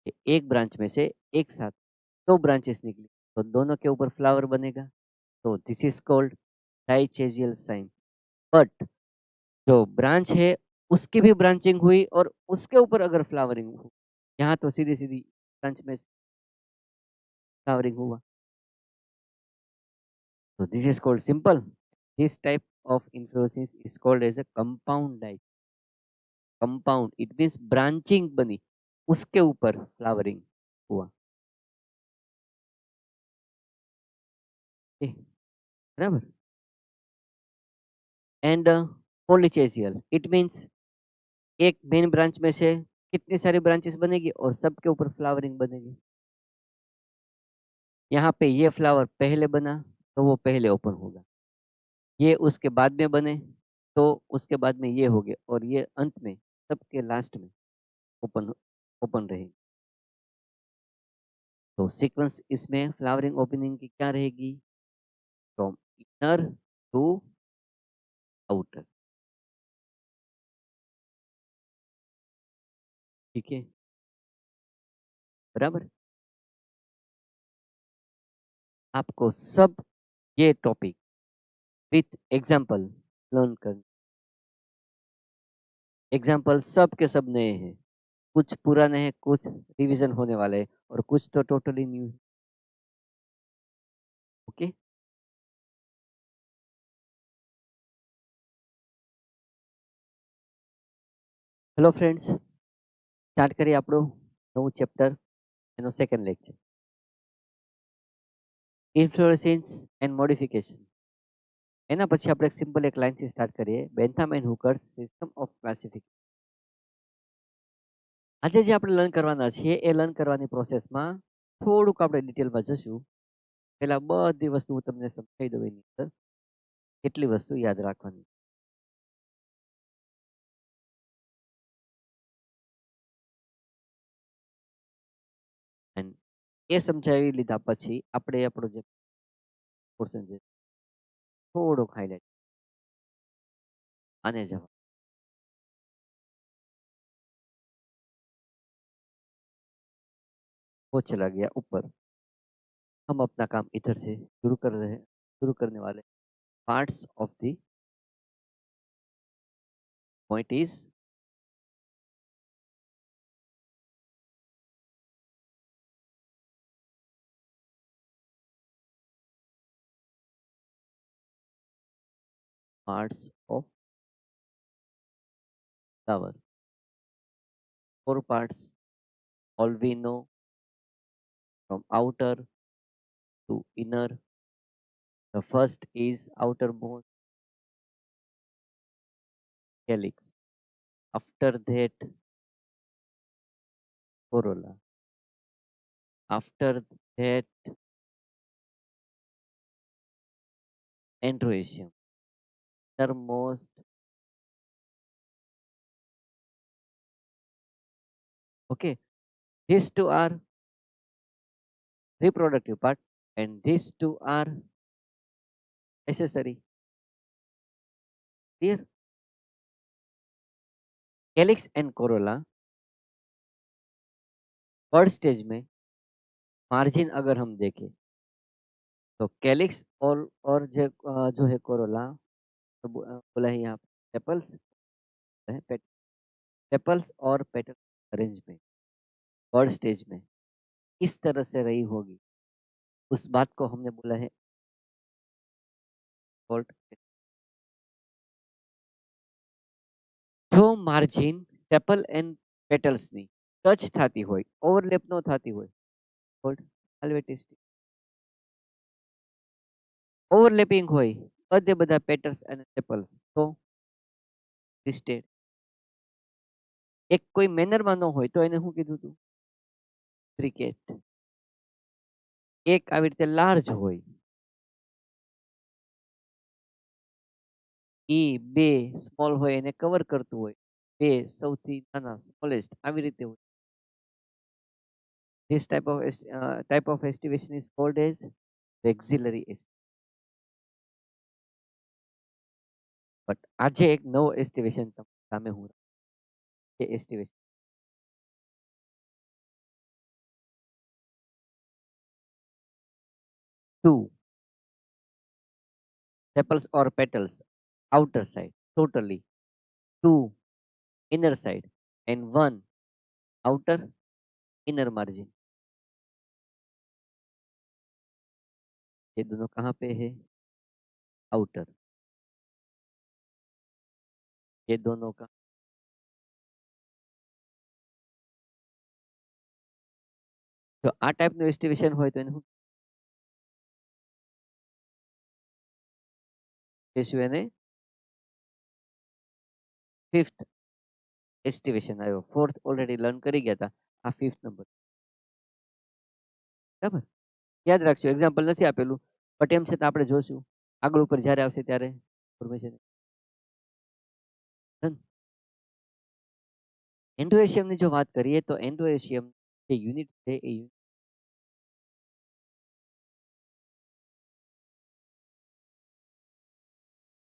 कि एक ब्रांच में से एक साथ 2 ब्रांचेस निकली तो दोनों के ऊपर फ्लावर बनेगा. तो this is called dichasial cyme. But जो ब्रांच है उसकी भी ब्रांचिंग हुई और उसके ऊपर अगर फ्लावरिंग हो, यहाँ तो सीधी सीधी ब्रांच में फ्लावरिंग हुआ. तो this is called simple. This type of inflorescence is called as a compound diet. Compound it means branching बनी, उसके ऊपर फ्लावरिंग हुआ. बराबर. एंड पॉलीचेजियल इट मीन्स एक मेन ब्रांच में से कितनी सारी ब्रांचेस बनेगी और सबके ऊपर फ्लावरिंग बनेगी. यहाँ पे ये फ्लावर पहले बना तो वो पहले ओपन होगा, ये उसके बाद में बने तो उसके बाद में ये हो गए, और ये अंत में सबके लास्ट में ओपन ओपन रहेगी. तो सीक्वेंस इसमें फ्लावरिंग ओपनिंग की क्या रहेगी? From inner to outer. ठीक है, बराबर. आपको सब ये टॉपिक विथ एग्जाम्पल लर्न करना. एग्जाम्पल सब के सब नए हैं, कुछ पुराने हैं, कुछ रिवीजन होने वाले हैं और कुछ तो टोटली न्यू है. ओके, हेलो फ्रेंड्स, स्टार्ट करिए આપણું નવું ચેપ્ટર, એનો સેકન્ડ લેક્ચર, ઇન્ફ્લોરેસન્સ એન્ડ મોડિફિકેશન. એના પછી આપણે સિમ્પલ એક લાઈનથી સ્ટાર્ટ કરીએ, બેન્થામ એન્ડ હુકર્સ સિસ્ટમ ઓફ ક્લાસિફિકેશન. આજે જે આપણે લર્ન કરવાના છીએ એ લર્ન કરવાની પ્રોસેસમાં થોડુંક આપણે ડિટેલમાં જશું. પહેલા બધી વસ્તુ હું તમને સમજાવી દઉં, એની અંદર કેટલી વસ્તુ યાદ રાખવાની. એ સમજાવી લીધા પછી આપણે આપણો જે પોર્શન છે થોડોક હાઇલાઇટ આને જવાબ वो चला गया ऊपर। हम अपना काम इधर से शुरू करने वाले। Parts of the point is parts of flower. Four parts. All we know from outer to inner. The first is outermost calyx. After that, corolla. After that, androecium. Innermost. Okay. These two are reproductive part, and these two are accessory. Clear? Calyx and Corolla third stage में margin अगर हम देखें तो calyx और जो है Corolla तो बोला है यहाँ सेपल्स है सेपल्स और पेटल रेंज में थर्ड स्टेज में इस तरह से रही होगी उस बात को हमने बोला है जो मार्जिन सेपल एंड पेटल्स ની ટચ થતી હોય ઓવરલેપ ન થતી હોય કોલ્ડ હાલ્વેટિસ્ટિક ઓવરલેપિંગ હોય બધે બધા પેટલ્સ અને સેપલ્સ તો ટ્વિસ્ટેડ એક કોઈ મેનરમાં ન હોય તો એને શું કીધું હતું ક્રિકેટ એક આવી રીતે લાર્જ હોય એ બે સ્મોલ હોય એને કવર કરતું હોય બે સૌથી નાના સ્મોલેસ્ટ આવી રીતે હોય this type of estimation is called as the auxiliary estimation but આજે એક નવો એસ્ટિમેશન સામે હું એ estimation two sepals or petals outer side totally two inner side and one outer inner margin ये दोनों कहाँ पे है आउटर ये दोनों का જો આ ટાઈપનું એસ્ટિમેશન હોય તો એને શું કહીશું એને ફિફ્થ એસ્ટિમેશન આવ્યો ફોર્થ ઓલરેડી લર્ન કરી ગયા હતા આ ફિફ્થ નંબર બરાબર યાદ રાખજો એક્ઝામ્પલ નથી આપેલું બટ એમ છતાં આપણે જોશું આગળ ઉપર જ્યારે આવશે ત્યારે ઇન્ફોર્મેશન એન્ડ્રોએશિયમની જો વાત કરીએ તો એન્ડ્રોએશિયમ જે યુનિટ છે એ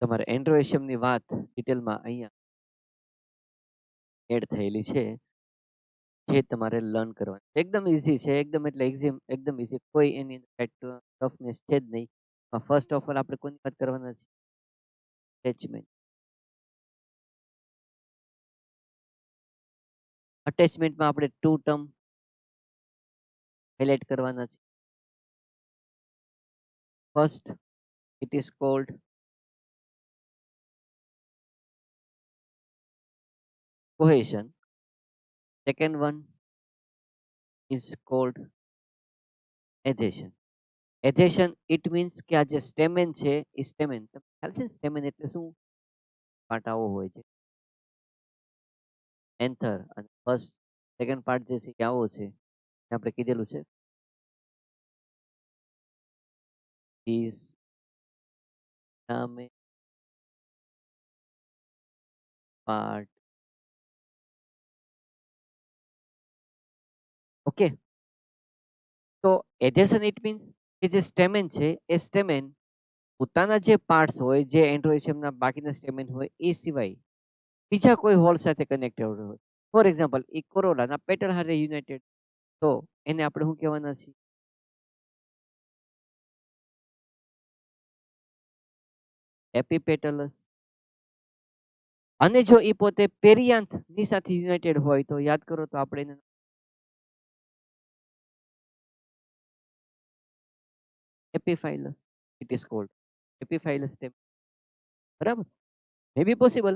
તમારે એન્ડ્રોએશિયમની વાત ડિટેલમાં અહીંયા એડ થયેલી છે જે તમારે લર્ન કરવાની એકદમ ઇઝી છે એકદમ એટલે એકદમ ઇઝી કોઈ એની ટફનેસ છે જ નહીં ફર્સ્ટ ઓફ ઓલ આપણે કોની વાત કરવાના છે અટેચમેન્ટ અટેચમેન્ટમાં આપણે ટુ ટર્મ હાઇલાઇટ કરવાના છે first it is cold cohesion second one is called adhesion adhesion it means કે આ જે સ્ટેમેન છે એ સ્ટેમેન ખ્યાલ છે સ્ટેમેન એટલે શું પાટાઓ હોય છે એન્થર અને ફર્સ્ટ સેકન્ડ પાર્ટ જે છે આવો છે આપણે કીધેલું છે is નામે પાર્ટ ઓકે તો એડેશન ઇટ મીન્સ કે જે સ્ટેમેન છે એ સ્ટેમેન પોતાના જે પાર્ટ્સ હોય, જે એન્ડ્રોઇશિયમના બાકીના સ્ટેમેન હોય એ સિવાય બીજા કોઈ હોલ સાથે કનેક્ટેડ હોય. ફોર એક્ઝામ્પલ, એ કોરોલાના પેટલ હારે યુનાઇટેડ, તો એને આપણે શું કહેવાના છીએ? એપિપેટલસ. અને જો એ પોતે પેરિયાન્થ ની સાથે યુનાઇટેડ હોય તો યાદ કરો તો આપણે એને એપિફાઇલસ ઇટ ઇઝ કોલ્ડ એપિફાઇલસ સ્ટેમ. બરાબર. મે બી પોસિબલ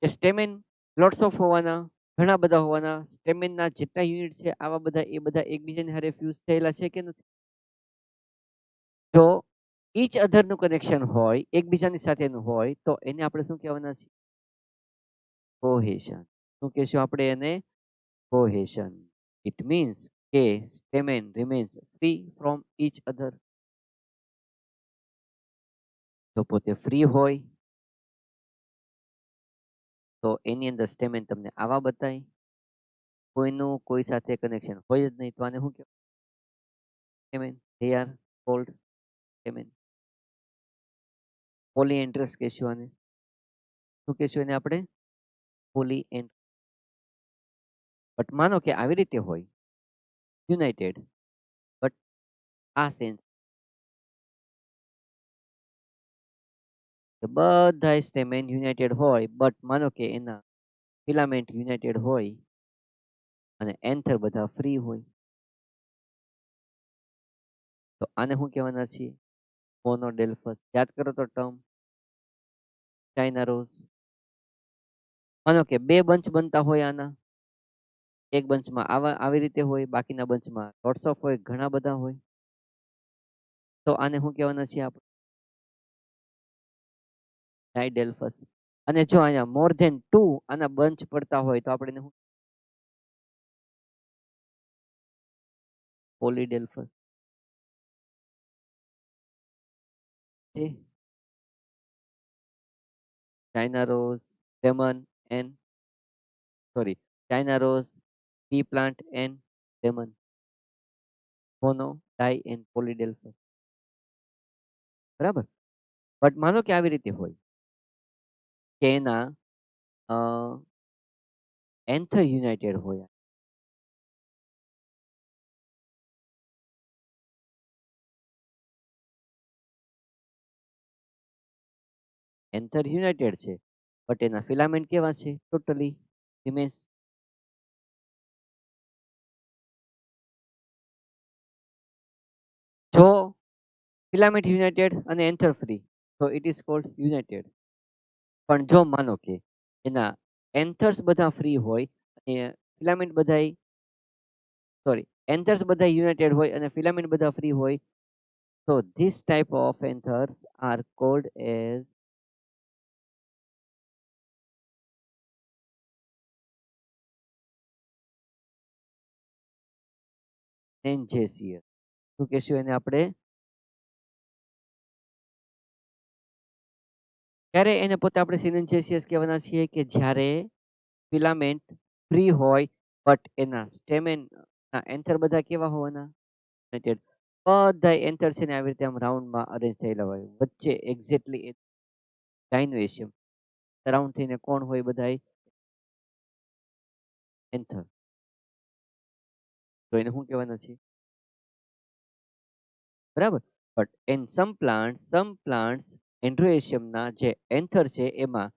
કે સ્ટેમેન લોટ્સ ઓફ હોવાના, ઘણા બધા હોવાના, સ્ટેમેનના જેટલા યુનિટ છે આવા બધા એ બધા એકબીજાની હારે ફ્યુઝ થયેલા છે કે નથી? જો ઈચ અધરનું કનેક્શન હોય, એકબીજાની સાથેનું હોય, તો એને આપણે શું કહેવાના છીએ? કોહેશન. શું કહેશું આપણે એને? કોહેશન. ઇટ મીન્સ કે stamen remains free from each other. જો પોતે ફ્રી હોય તો એની અંદર સ્ટેમેન તમને આવા બતાય, કોઈનું કોઈ સાથે કનેક્શન હોય જ નહીં, તો આને શું કહેવાય? Stamen. They are called stamen. Polyandrous કહેશું આને. શું કહેશું એને આપણે? પોલીએન્ડ. બટ માનો કે આવી રીતે હોય યુનાઇટેડ, બટ આ સેન્સ બધા સ્ટેમેન યુનાઇટેડ હોય, બટ માનો કે એના ફિલામેન્ટ યુનાઇટેડ હોય અને એન્થર બધા ફ્રી હોય, તો આને શું કહેવાના છીએ? મોનોડેલ્ફસ. યાદ કરો તો ટર્મ ચાઇના રોઝ. માનો કે બે બંચ બનતા હોય આના, એક બંચમાં આવી રીતે હોય, બાકીના બંચમાં લોટ્સ ઓફ હોય, ઘણા બધા હોય, તો આને શું કહેવાના છીએ આપણે? ડાયડેલ્ફસ. અને જો અહીંયા મોર ધેન 2 આના બંચ પડતા હોય તો આપણે શું? Polyadelphous. China rose, lemon and sorry China rose, tea plant and lemon, mono di and polyadelphous. બરાબર. બટ માનો કે આવી રીતે હોય કે એના એન્થર યુનાઇટેડ હોય, એન્થર યુનાઇટેડ છે બટ એના ફિલામેન્ટ કેવા છે? Totally remains. જો ફિલામેન્ટ યુનાઇટેડ અને એન્થર ફ્રી, તો ઇટ ઇઝ કોલ્ડ યુનાઇટેડ. પણ જો માનો કે એના એન્થર્સ બધા ફ્રી હોય અને ફિલામેન્ટ બધા સોરી એન્થર્સ બધા યુનાઇટેડ હોય અને ફિલામેન્ટ બધા ફ્રી હોય, તો this type of anthers are called as એન્જેસિયસ. શું કહેશું એને આપણે? ત્યારે એને પોતે આપણે સિનેન્જેસિયસ કહેવાના છીએ કે જ્યારે ફિલામેન્ટ ફ્રી હોય બટ એના સ્ટેમેન એન્થર બધા કેવા હોવાના? યુનાઇટેડ. બધા એન્થર છે ને આવી રીતે આમ રાઉન્ડમાં અરેન્જ થયેલા હોય, વચ્ચે એક્ઝેક્ટલી ડાયનોએશિયમ રાઉન્ડ થઈને કોણ હોય? બધા એન્થર. તો એને શું કહેવાના છે? બરાબર. બટ ઇન સમ પ્લાન્ટ્સ એન્ડ્રોએશિયમના જે એન્થર છે એમાં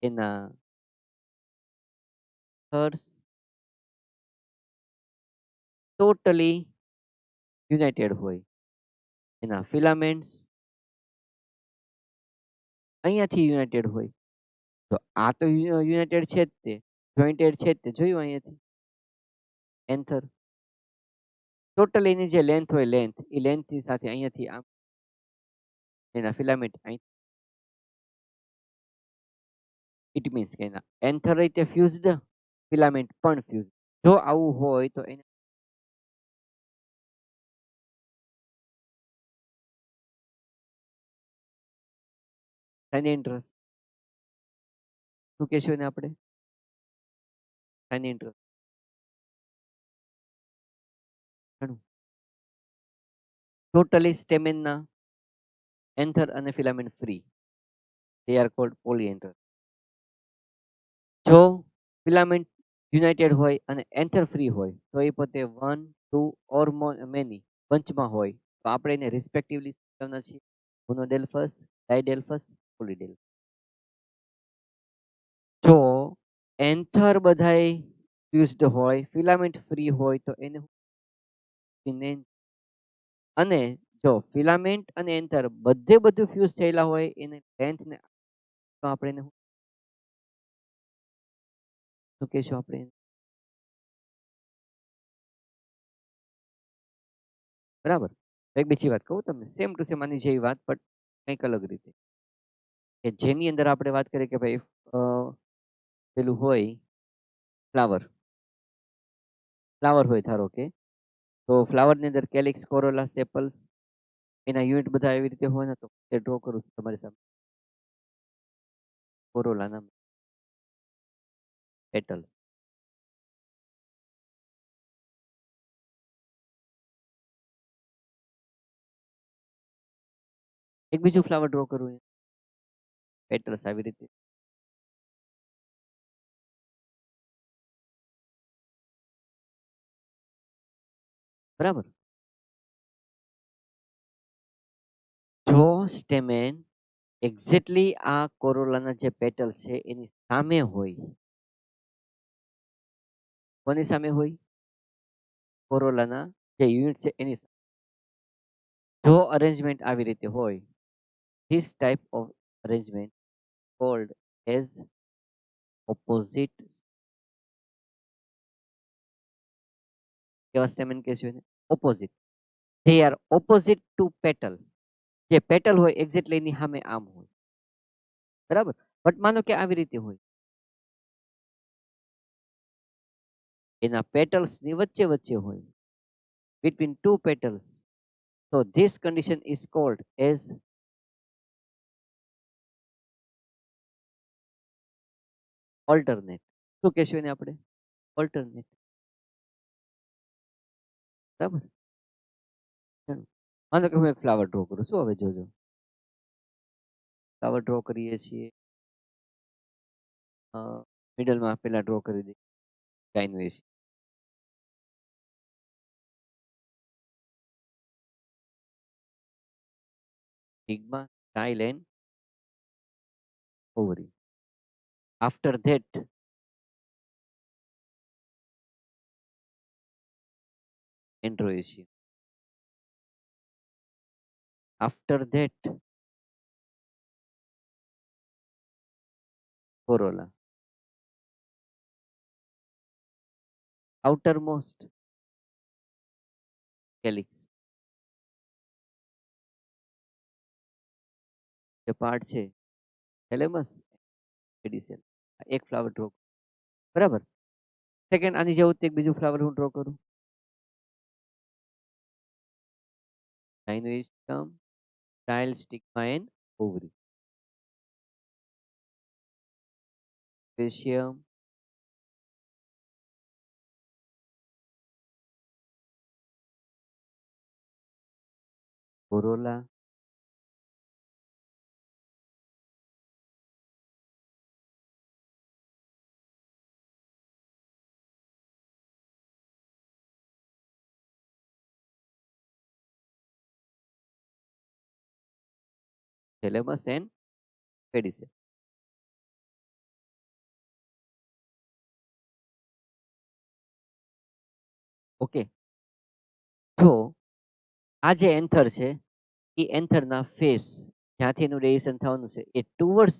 એના થર્સ ટોટલી યુનાઇટેડ હોય, એના ફિલામેન્ટ્સ અહીંયાથી યુનાઇટેડ હોય. તો આ તો યુનાઇટેડ છે જ તે, જોઈન્ટેડ છે જ તે, જોયું અહીંયાથી એન્થર. ટોટલ એની જે લેન્થ હોય લેન્થ, એ લેન્થની સાથે અહીંયાથી આમ એના ફિલામેન્ટ અહીં, ઇટ મીન્સ કે એના એન્થર રીતે ફ્યુઝડ, ફિલામેન્ટ પણ ફ્યુઝ. જો આવું હોય તો એને સાઇનેન્ટ્રસ. શું કહેશું એને આપણે? સાઇનેન્ટ્રસ. ઘણું ટોટલી સ્ટેમિનના એન્થર અને filament free, they are called polyanther. જો ફિલામેન્ટ યુનાઇટેડ હોય અને એન્થર ફ્રી હોય તો એ પોતે 1, 2 ઓર મેની બંચમાં હોય તો આપણે એને રિસ્પેક્ટિવલી સમજાવના છીએ મોનોડેલ્ફસ, ડાયડેલ્ફસ, પોલીડેલ્ફસ. જો એન્થર બધાય ફ્યુઝડ હોય, ફિલામેન્ટ ફ્રી હોય તો એને અને જો ફિલામેન્ટ અને એન્થર બધું ફ્યુઝ થયેલા હોય એને લેન્થ ને તો આપણે એને શું કહેશું આપણે? બરાબર. એક બીજી વાત કહું તમને, સેમ ટુ સેમ આની જેવી વાત બટ કંઈક અલગ રીતે, કે જેની અંદર આપણે વાત કરીએ કે ભાઈ પેલું હોય ફ્લાવર હોય ધારો કે, તો ફ્લાવરની અંદર કેલિક્સ, કોરોલા, સેપલ્સ એના યુનિટ બધા એવી રીતે હોય ને તો એ ડ્રો કરું છું તમારી સામે. કોરોલાના પેટલ, એક બીજું ફ્લાવર ડ્રો કરું પેટલ્સ આવી રીતે. બરાબર. જો સ્ટેમેન એક્ઝેક્ટલી આ કોરોલાના જે પેટલ છે એની સામે હોય, કોની સામે હોય? કોરોલાના જે યુનિટ છે એની સામે. જો અરેન્જમેન્ટ આવી રીતે હોય, this type of arrangement called as opposite. કેવા સ્ટેમેન કહેશું એને? Opposite. They are opposite to petal. જે પેટલ હોય એક્ઝેક્ટલી એની સામે આમ હોય. બરાબર. બટ માનો કે આવી રીતે હોય, એના પેટલ્સ ની વચ્ચે હોય, between two petals, so this condition is called as alternate. શું કહેશું એને આપણે? ઓલ્ટરનેટ. બરાબર. માનો કે હું એક ફ્લાવર ડ્રો કરું છું. હવે જોજો, ફ્લાવર ડ્રો કરીએ છીએ, મિડલમાં પેલા ડ્રો કરી દઈએ ગાયનું Sigma, style and ovary. After that, androecium. After that, corolla. Outermost, calyx. જે પાર્ટ છે થેલેમસ, પેડિસેલ. એક ફ્લાવર ડ્રો, બરાબર. સેકન્ડ આની જેવું એક બીજું ફ્લાવર હું ડ્રો કરું. Gynoecium, style, stigma and ovary. Gynoecium, corolla, thalamus and pedicel. Okay. જો આ જે એન્થર છે એ એન્થરના ફેસ જ્યાંથી એનું રેડિયેશન થવાનું છે એ ટુવર્ડ્સ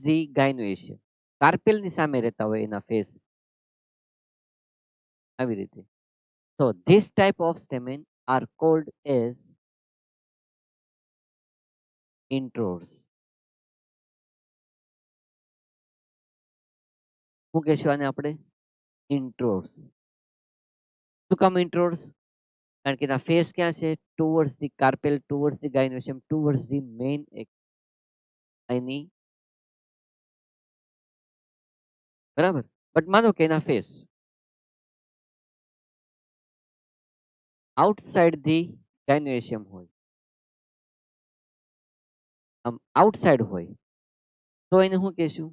ધી ગાયનોએશિયમ, કાર્પેલની સામે રહેતા હોય એના ફેસ આવી રીતે. So this type of stamen are called as intrors. શું કહેશું આને આપણે? ઇન્ટ્રોર્સ. શું કામ ઇન્ટ્રોર્સ? કારણ કે એના ફેસ ક્યાં છે? Towards the carpel, towards the gynoecium, towards the main એની. બરાબર. બટ માનો કે એના ફેસ આઉટસાઇડ ધી ગાયનોએશિયમ હોય, આમ આઉટસાઇડ હોય તો એને શું કહેશું?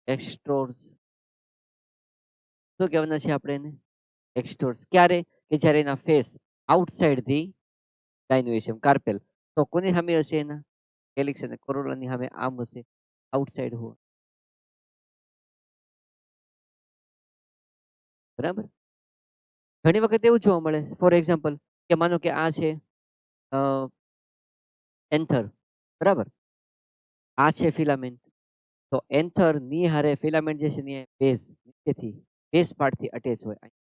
એક્સ્ટ્રોર્સ. શું કહેવાના છે આપણે એને? એક્સ્ટ્રોર્સ. ક્યારે? કે જ્યારે એના ફેસ આઉટસાઇડ ધી ગાયનોઇશિયમ કાર્પેલ. તો કોની સામે હશે? એના કેલિક્સ અને કોરોલાની સામે આમ હશે, આઉટસાઇડ હોય. બરાબર. ઘણી વખત એવું જોવા મળે, ફોર એક્ઝામ્પલ, કે માનો કે આ છે એન્થર, બરાબર, આ છે ફિલામેન્ટ. તો એન્થર ની હારે ફિલામેન્ટ જે છે ને બેઝ નીચેથી બેઝ પાર્ટથી અટેચ હોય.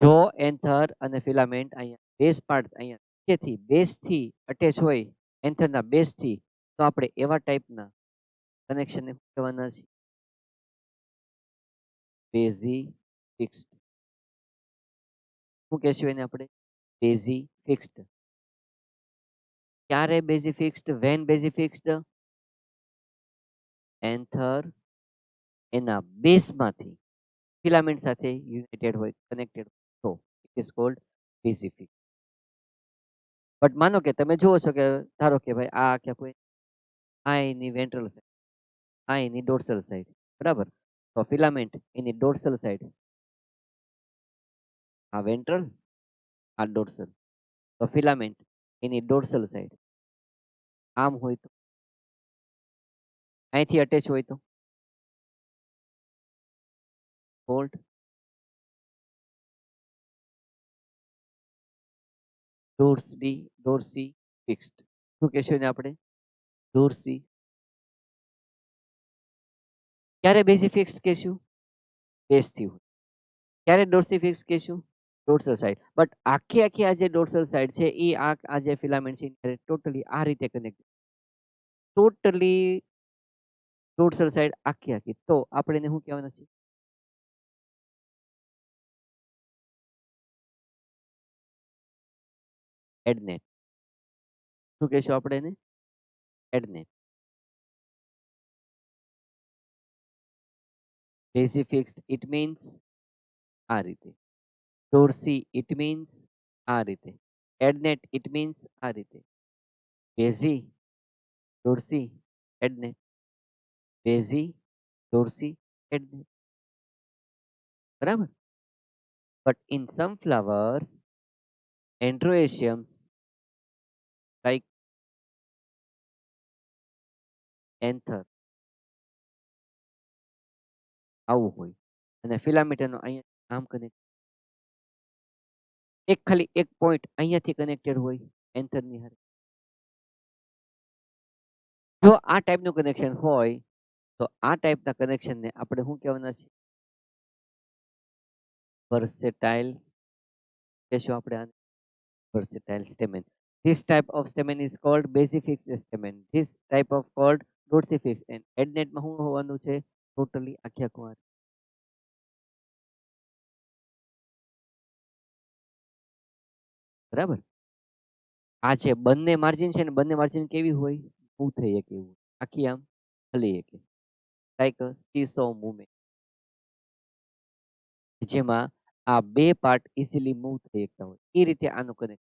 જો એન્થર અને ફિલામેન્ટ અહીંયા બેઝ પાર્ટ અહીંયા નીચેથી બેઝથી અટેચ હોય, એન્થરના બેઝથી, તો આપણે એવા ટાઈપના કનેક્શનને કહેવાના છે બેઝી ફિક્સ્ડ. શું કહેશું એને આપણે? Basifixed. ક્યારે basifixed? When basi fixed? Anther એના બેઝમાંથી ફિલામેન્ટ સાથે યુનાઇટેડ હોય, કનેક્ટેડ, તો it is called basifixed. But માનો કે તમે જુઓ છો કે ધારો કે ભાઈ આ કે કોઈ આ એની વેન્ટ્રલ સાઈડ, આ એની ડોર્સલ સાઈડ, બરાબર. તો ફિલામેન્ટ એની ડોર્સલ સાઈડ, આ વેન્ટ્રલ, આ ડોર્સલ. તો ફિલામેન્ટ એની ડોર્સલ સાઈડ આમ હોય તો, અહીંથી અટેચ હોય તો કોલ્ડ ડોર્સી ફિક્સ્ડ. શું કહેશું એને આપણે? ડોર્સી. ક્યારે બેઝી ફિક્સ્ડ કહેશું? બેઝથી હોય. ક્યારે ડોર્સી ફિક્સ કહેશું? Dorsal side. બટ આખી આખી આ જે ડોર્સલ સાઈડ છે એ આ જે ફિલામેન્ટ છે ટોટલી આ રીતે કનેક્ટ, ટોટલી ડોર્સલ સાઈડ આખી આખી. તો આપણે એને શું કહેવાના છે? એડનેટ. શું કહેશું આપણે એને? એડનેટ. બેઝી ફિક્સ્ડ ઇટ મીન્સ આ રીતે. ડોર્સી ઇટ મીન્સ આ રીતે. એડનેટ ઇટ મીન્સ આ રીતે. બેઝી, ડોર્સી, એડનેટ. બેઝી, dorsi, adnate. બરાબર. But in some flowers, androeciums, like anther, આવું હોય. અને ફિલામેન્ટનો અહીંયા આમ કનેક્ટ, એક ખાલી એક પોઈન્ટ અહીંયાથી કનેક્ટેડ હોય એન્થરની હારે. જો આ ટાઈપનું કનેક્શન હોય તો આ ટાઈપના કનેક્શનને આપણે શું કહેવાના છે? વર્સેટાઇલ કહેશું આપણે આને. versatile stamen. This type of stamen is called basifix stamen. This type of called dorsifix. And adnet માં શું હોવાનું છે? ટોટલી આખી આખું. બરાબર. આ છે બંને માર્જિન છે ને, બંને માર્જિન કેવી હોય? મૂવ થઈ શકે એવું, આખી આમ હલી શકે, લાઈક સીસો મૂવમેન્ટ, જેમાં આ બે પાર્ટ ઇઝીલી મૂવ થઈ શકતા હોય એ રીતે આનું કનેક્ટ.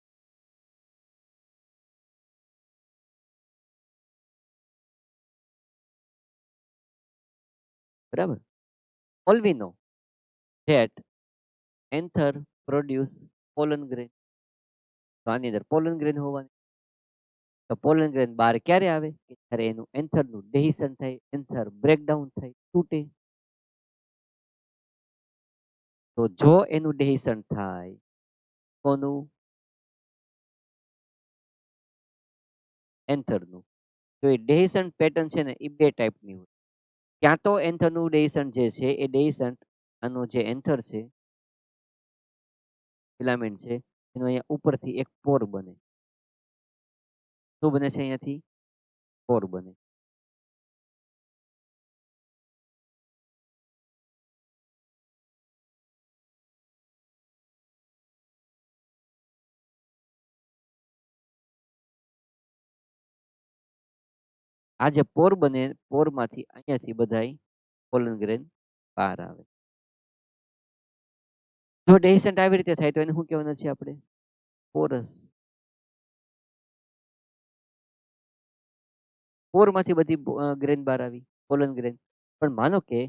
બરાબર. All we know that anther produce pollen grain. તો આની અંદર પોલન ગ્રેન હોવાની. તો પોલન ગ્રેન બહાર ક્યારે આવે? કે જ્યારે એનું એન્થરનું ડેહિશન થાય, એન્થર બ્રેકડાઉન થાય, તૂટે. તો જો એનું ડેહિશન થાય, કોનું? એન્થરનું. તો એ ડેહિશન પેટર્ન છે ને એ બે ટાઈપની હોય. ક્યાં તો એન્થરનું ડેહિશન જે છે એ ડેહિશન, આનું જે એન્થર છે, ફિલામેન્ટ છે, એનું અહીંયા ઉપરથી એક પોર બને. શું બને છે? અહીંયાથી પોર બને. આ જે પોર બને, પોરમાંથી અહીંયાથી બધાય પોલન ગ્રેન બહાર આવે. જો ડેસન્ટ આવી રીતે થાય તો એને શું કહેવાના છે આપણે? પોરસ. પોરમાંથી બધી ગ્રેન બહાર આવી, પોલન ગ્રેન. પણ માનો કે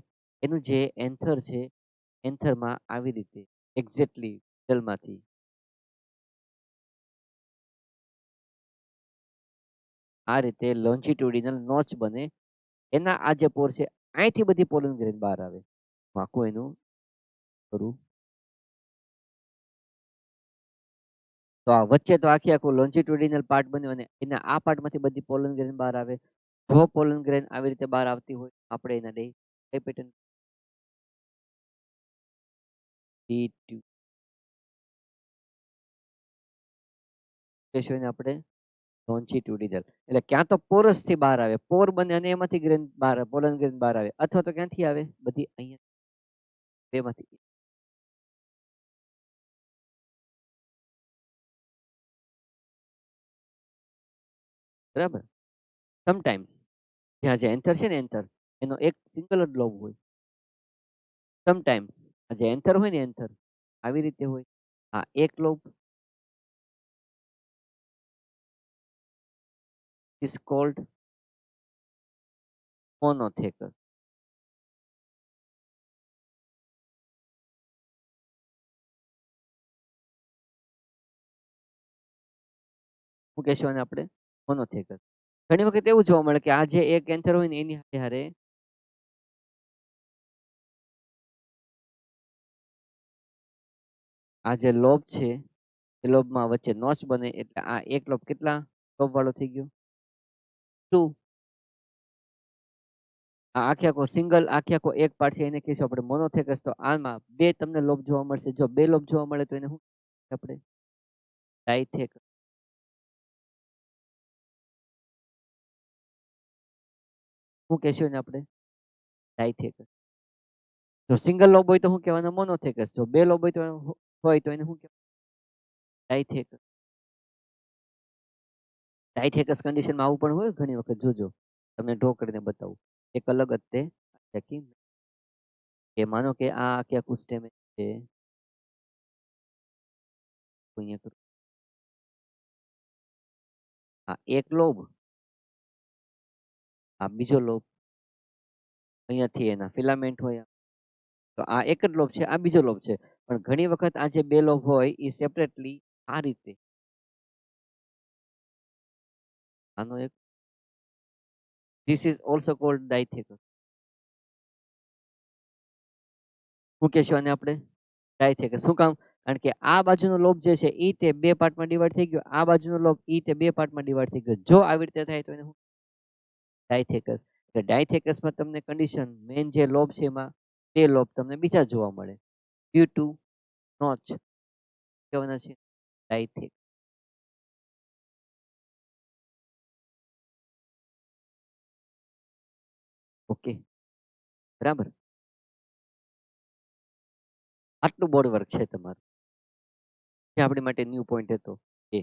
એનું જે એન્થર છે, એન્થરમાં આવી રીતે એક્ઝેક્ટલી સેલમાંથી આ રીતે લોન્જિટ્યુડિનલ નોચ બને, એના આ જે પોર છે અહીંથી બધી પોલન ગ્રેન બહાર આવે. હું આખું એનું કરું તો આ વચ્ચે તો આખું લોન્જિટ્યુડિનલ પાર્ટ બન્યો અને એના આ પાર્ટમાંથી બધી પોલન ગ્રેન બહાર આવે. જો પોલન ગ્રેન આવી રીતે બહાર આવતી હોય આપણે એના કઈ પેટર્ન કહેશું એને આપણે લોન્જિટ્યુડિનલ. એટલે ક્યાં તો પોરસ થી બહાર આવે, પોર બને અને એમાંથી ગ્રેન બહાર પોલન ગ્રેન બહાર આવે, અથવા તો ક્યાંથી આવે બધી અહીંયા બેમાંથી. બરાબર. સમટાઈમ્સ જ્યાં જે એન્થર છે ને એન્થર એનો એક સિંગલ જ લોબ હોય. સમટાઈમ્સ આ જે એન્થર હોય ને એન્થર આવી રીતે હોય. આ એક લોબ is called monothecus. શું કહેશું આને આપણે? મોનોથેકસ. ઘણી વખત એવું જોવા મળે કે આ જે એક એન્થર હોય ને એની હારે આ જે લોબ છે એ લોબમાં વચ્ચે નોચ બને, એટલે આ એક લોબ કેટલા લોબ વાળો થઈ ગયો? 2. આ આખો સિંગલ આખો એક પાર્ટ છે એને કહીશું આપણે મોનોથેકસ. તો આમાં બે તમને લોબ જોવા મળશે. જો બે લોબ જોવા મળે તો એને શું આપણે? ડાઇથેકસ. શું કહેશું એને આપણે? ડાઇથેકસ. જો સિંગલ લોબ હોય તો શું કહેવાનું? મોનોથેકસ. જો બે લોબ હોય તો એને શું કહેવાય? ડાઇથેકસ. ડાઇથેકસ કન્ડિશનમાં આવું પણ હોય ઘણી વખત. જોજો તમને ડ્રો કરીને બતાવું એક અલગ જ તે કે માનો કે આ આખું સ્ટેમ છે, અહીંયા કરું આ એક લોબ, આ બીજો લોબ, અહીંયાથી એના ફિલામેન્ટ હોય. તો આ એક જ લોબ છે, આ બીજો લોબ છે. પણ ઘણી વખત આ જે બે લોબ હોય એ સેપરેટલી આ રીતે આનો એક ધીસ ઇઝ ઓલ્સો કોલ્ડ ડાઇથેકસ. શું કહેશું આને આપણે? ડાઇથેકસ. શું કામ? કારણ કે આ બાજુનો લોબ જે છે એ તે બે પાર્ટમાં ડિવાઈડ થઈ ગયો, આ બાજુનો લોબ એ તે બે પાર્ટમાં ડિવાઈડ થઈ ગયો. જો આવી રીતે થાય તો એને શું? ડાઇથેકસ. એટલે ડાઇથેકસમાં તમને કન્ડિશન મેન જે લોબ છે એમાં બે લોબ તમને બીજા જોવા મળે ડ્યુ ટુ નોચ કહેવાના છે ડાઇથેકસ. ઓકે, બરાબર. આટલું બોર્ડ વર્ક છે તમારું, જે આપણી માટે ન્યૂ પોઈન્ટ હતો એ.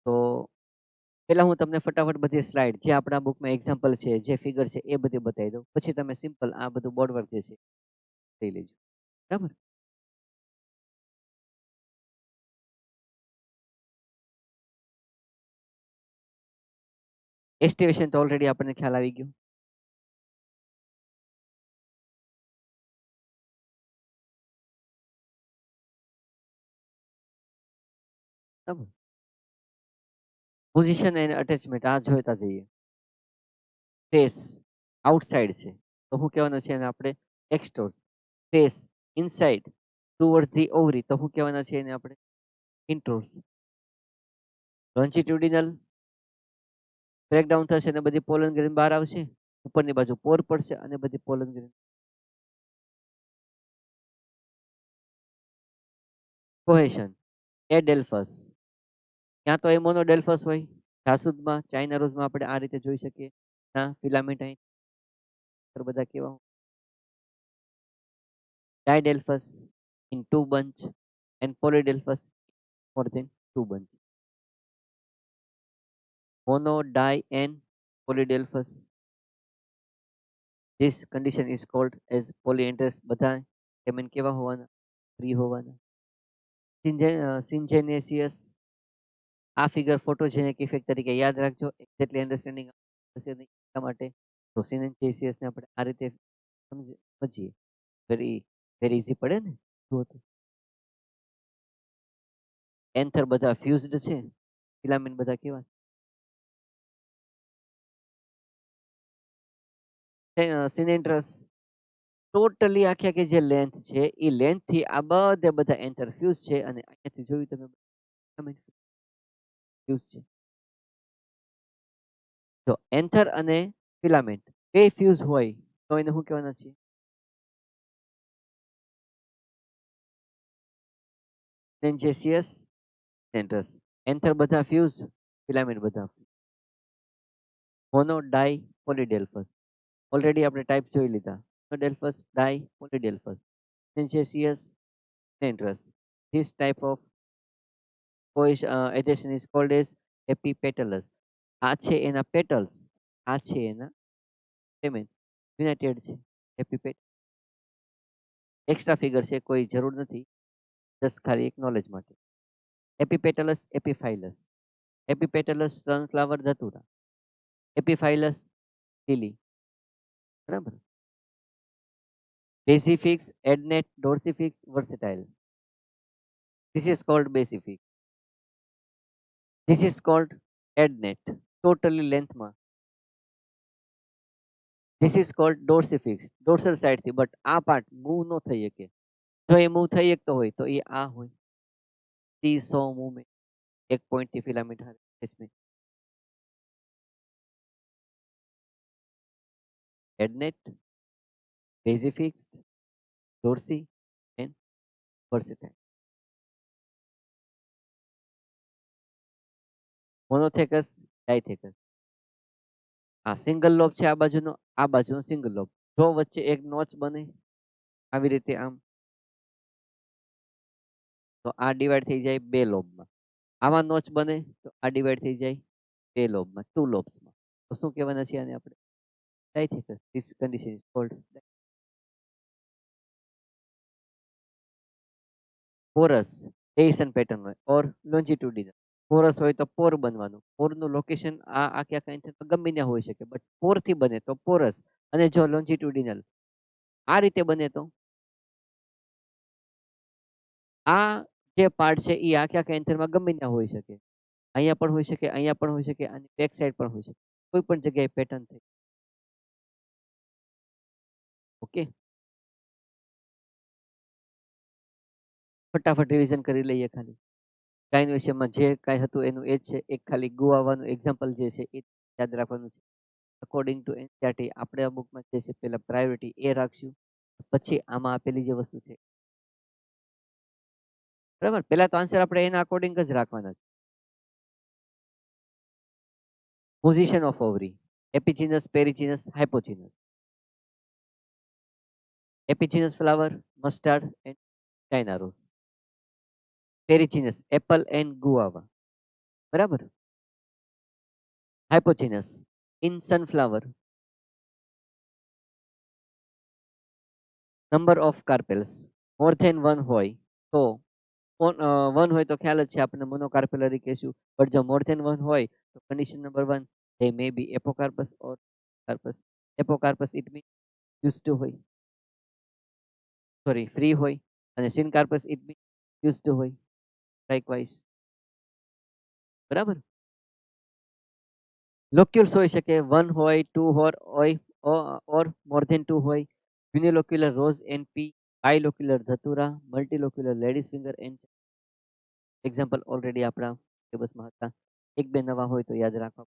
તો પહેલા હું તમને ફટાફટ બધી સ્લાઇડ જે આપણા બુકમાં એક્ઝામ્પલ છે, જે ફિગર છે એ બધી બતાવી દઉં. પછી તમે સિમ્પલ આ બધું બોર્ડ વર્ક જે છે લઈ લેજો. બરાબર. એસ્ટિમેશન તો ઓલરેડી આપણને ખ્યાલ આવી ગયો. બરાબર. પોઝિશન એન્ડ અટેચમેન્ટ આ જોઈતા જઈએ. ફેસ આઉટસાઇડ છે તો શું કહેવાનું છે એને આપણે? એક્સટોર્સ. ફેસ ઇનસાઇડ ટુવર્ડ્સ ધી ઓવરી તો શું કહેવાના છે એને આપણે? ઇન્ટ્રોર્સ. લોન્જિટ્યુડિનલ બ્રેકડાઉન થશે અને બધી પોલન ગ્રેન બહાર આવશે, ઉપરની બાજુ પોર પડશે અને બધી પોલન ગ્રેન. કોહેશન એડેલ્ફસ. ક્યાં તો એ મોનોડેલ્ફસ હોય, જાસૂદમાં ચાઇના રોઝમાં આપણે આ રીતે જોઈ શકીએ. ના ફિલામેન્ટ અહીં બધા કેવા didelphus in two bunch and polydelphus more than two bunch. Mono, di and polydelphus. This condition is called as polyandrous. બધા stamen કેવા હોવાના? ફ્રી હોવાના. Syngenesious. આ ફિગર ફોટોજેનિક ઇફેક્ટ તરીકે યાદ રાખજો. એક્ઝેક્ટલી અન્ડરસ્ટેન્ડિંગ થશે નહીં એટલા માટે. તો સિનેન્ચેસિયસ ને આપણે આ રીતે સમજીએ. વેરી વેરી ઇઝી પડે ને. જુઓ તો એન્થર બધા ફ્યુઝડ છે. ફિલામેન્ટ બધા કેવા છે? સિનેન્ટ્રસ ટોટલી આખી આખી જે લેન્થ છે એ લેન્થ થી આ બધા એન્થર ફ્યુઝ છે અને અહીંયાથી જોયું તમે ફ્યુઝ છે. જો એન્થર અને ફિલામેન્ટ બે ફ્યુઝ હોય તો એને શું કહેવાના છે? સિનેન્ચેસિયસ, સિનેન્ટ્રસ. એન્થર બધા ફ્યુઝ, ફિલામેન્ટ બધા મોનો, ડાઈ, પોલીડેલ્ફસ. ઓલરેડી આપણે ટાઈપ જોઈ લીધા. મોનોડેલ્ફસ, ડાઈ, પોલીડેલ્ફસ. સિનેન્ચેસિયસ, સિનેન્ટ્રસ. This type of adhesion is called as epipetalous. આ છે એના પેટલ્સ, આ છે એના સ્ટેમેન. યુનાઇટેડ છે. એપિપેટ એક્સ્ટ્રા ફિગર છે, કોઈ જરૂર નથી, જસ્ટ ખાલી એક નોલેજ માટે. એપિપેટલસ, એપિફાઇલસ. એપિપેટલસ સનફ્લાવર ધતુરા, એપિફાઇલસ લીલી. બરાબર. બેસિફિક્સ, એડનેટ, ડોર્સિફિક્સ, versatile. This is called basific. This is called adnet. Totally length માં. This is called dorsifix. Dorsal side થી, but આ part move નો થઈ શકે. જો એ move થઈ શકતો હોય તો એ આ હોય. seesaw movement. એક point થી filament attachment. Adnet, basifixed, dorsi and versatile. Monothecus, dithecus. આ સિંગલ લોબ છે, આ બાજુનો સિંગલ લોબ. જો વચ્ચે એક નોચ બને આવી રીતે આમ, તો આ ડિવાઈડ થઈ જાય બે લોબમાં. આમાં નોચ બને તો આ ડિવાઈડ થઈ જાય બે લોબમાં, ટુ લોબ્સમાં. તો શું કહેવાના છે આને આપણે? Dithecous. This condition is called porous. એશન પેટર્ન હોય ઓર લોન્જિટ્યુડિનલ. પોરસ હોય તો પોર બનવાનું. પોરનું લોકેશન આ આખી આખા ગમે ત્યાં હોઈ શકે, બટ પોરથી બને તો પોરસ. અને જો લોન્જિટ્યુડિનલ આ રીતે બને તો આ જે પાર્ટ છે એ આખી આખા એન્થરમાં ગમે ત્યાં હોઈ શકે. અહીંયા પણ હોઈ શકે, અહીંયા પણ હોઈ શકે, અને બેક સાઈડ પણ હોઈ શકે. કોઈ પણ જગ્યાએ પેટર્ન થઈ. ઓકે, ફટાફટ રિવિઝન કરી લઈએ. ખાલી કાંઈ વિષયમાં જે કાંઈ હતું એનું એ જ છે. એક ખાલી ગુવાવાનું એક્ઝામ્પલ જે છે એ યાદ રાખવાનું છે. અકોર્ડિંગ ટુ એનસીઈઆરટી આપણે આ બુકમાં જે છે પહેલા પ્રાયોરિટી એ રાખશું, પછી આમાં આપેલી જે વસ્તુ છે બરાબર. પહેલા તો આન્સર આપણે એના અકોર્ડિંગ જ રાખવાના છે. Position of ovary, epigynous, perigynous, hypogynous. Epigynous flower, mustard and China rose. Perigynous apple and guava. બરાબર. Hypogynous in sunflower, number of carpels more than one હોય તો વન હોય તો ખ્યાલ જ છે આપણને મોનોકાર્પેલરી કહેશું. બટ જો મોર ધેન વન હોય તો condition number one, they may be apocarpous or syncarpous. Apocarpous it mean use to હોય, સોરી ફ્રી હોય, અને syncarpous it mean use to હોય. લાઇકવાઇઝ. બરાબર. લોક્યુલ્સ હોઈ શકે, વન હોય, ટુ હોય ઓર મોર ધેન ટુ હોય. Unilocular rose and pea, bilocular datura, multilocular ladies finger and example already આપણા સિલેબસમાં હતા. એક બે નવા હોય તો યાદ રાખવા.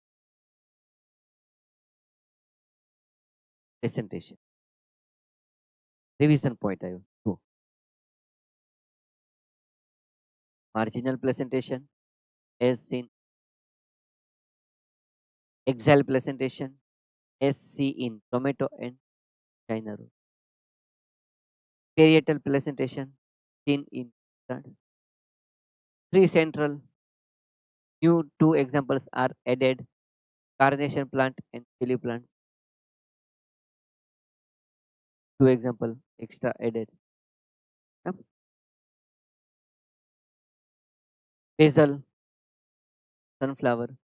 પ્રેઝન્ટેશન રિવિઝન પોઈન્ટ આવ્યો. જુઓ, marginal presentation as scene, exile presentation as seen in tomato and china roll. Parietal presentation seen in mustard. Three central. New two examples are added: carnation plant and chili plant. Two example extra added. Yeah. Basil, sunflower,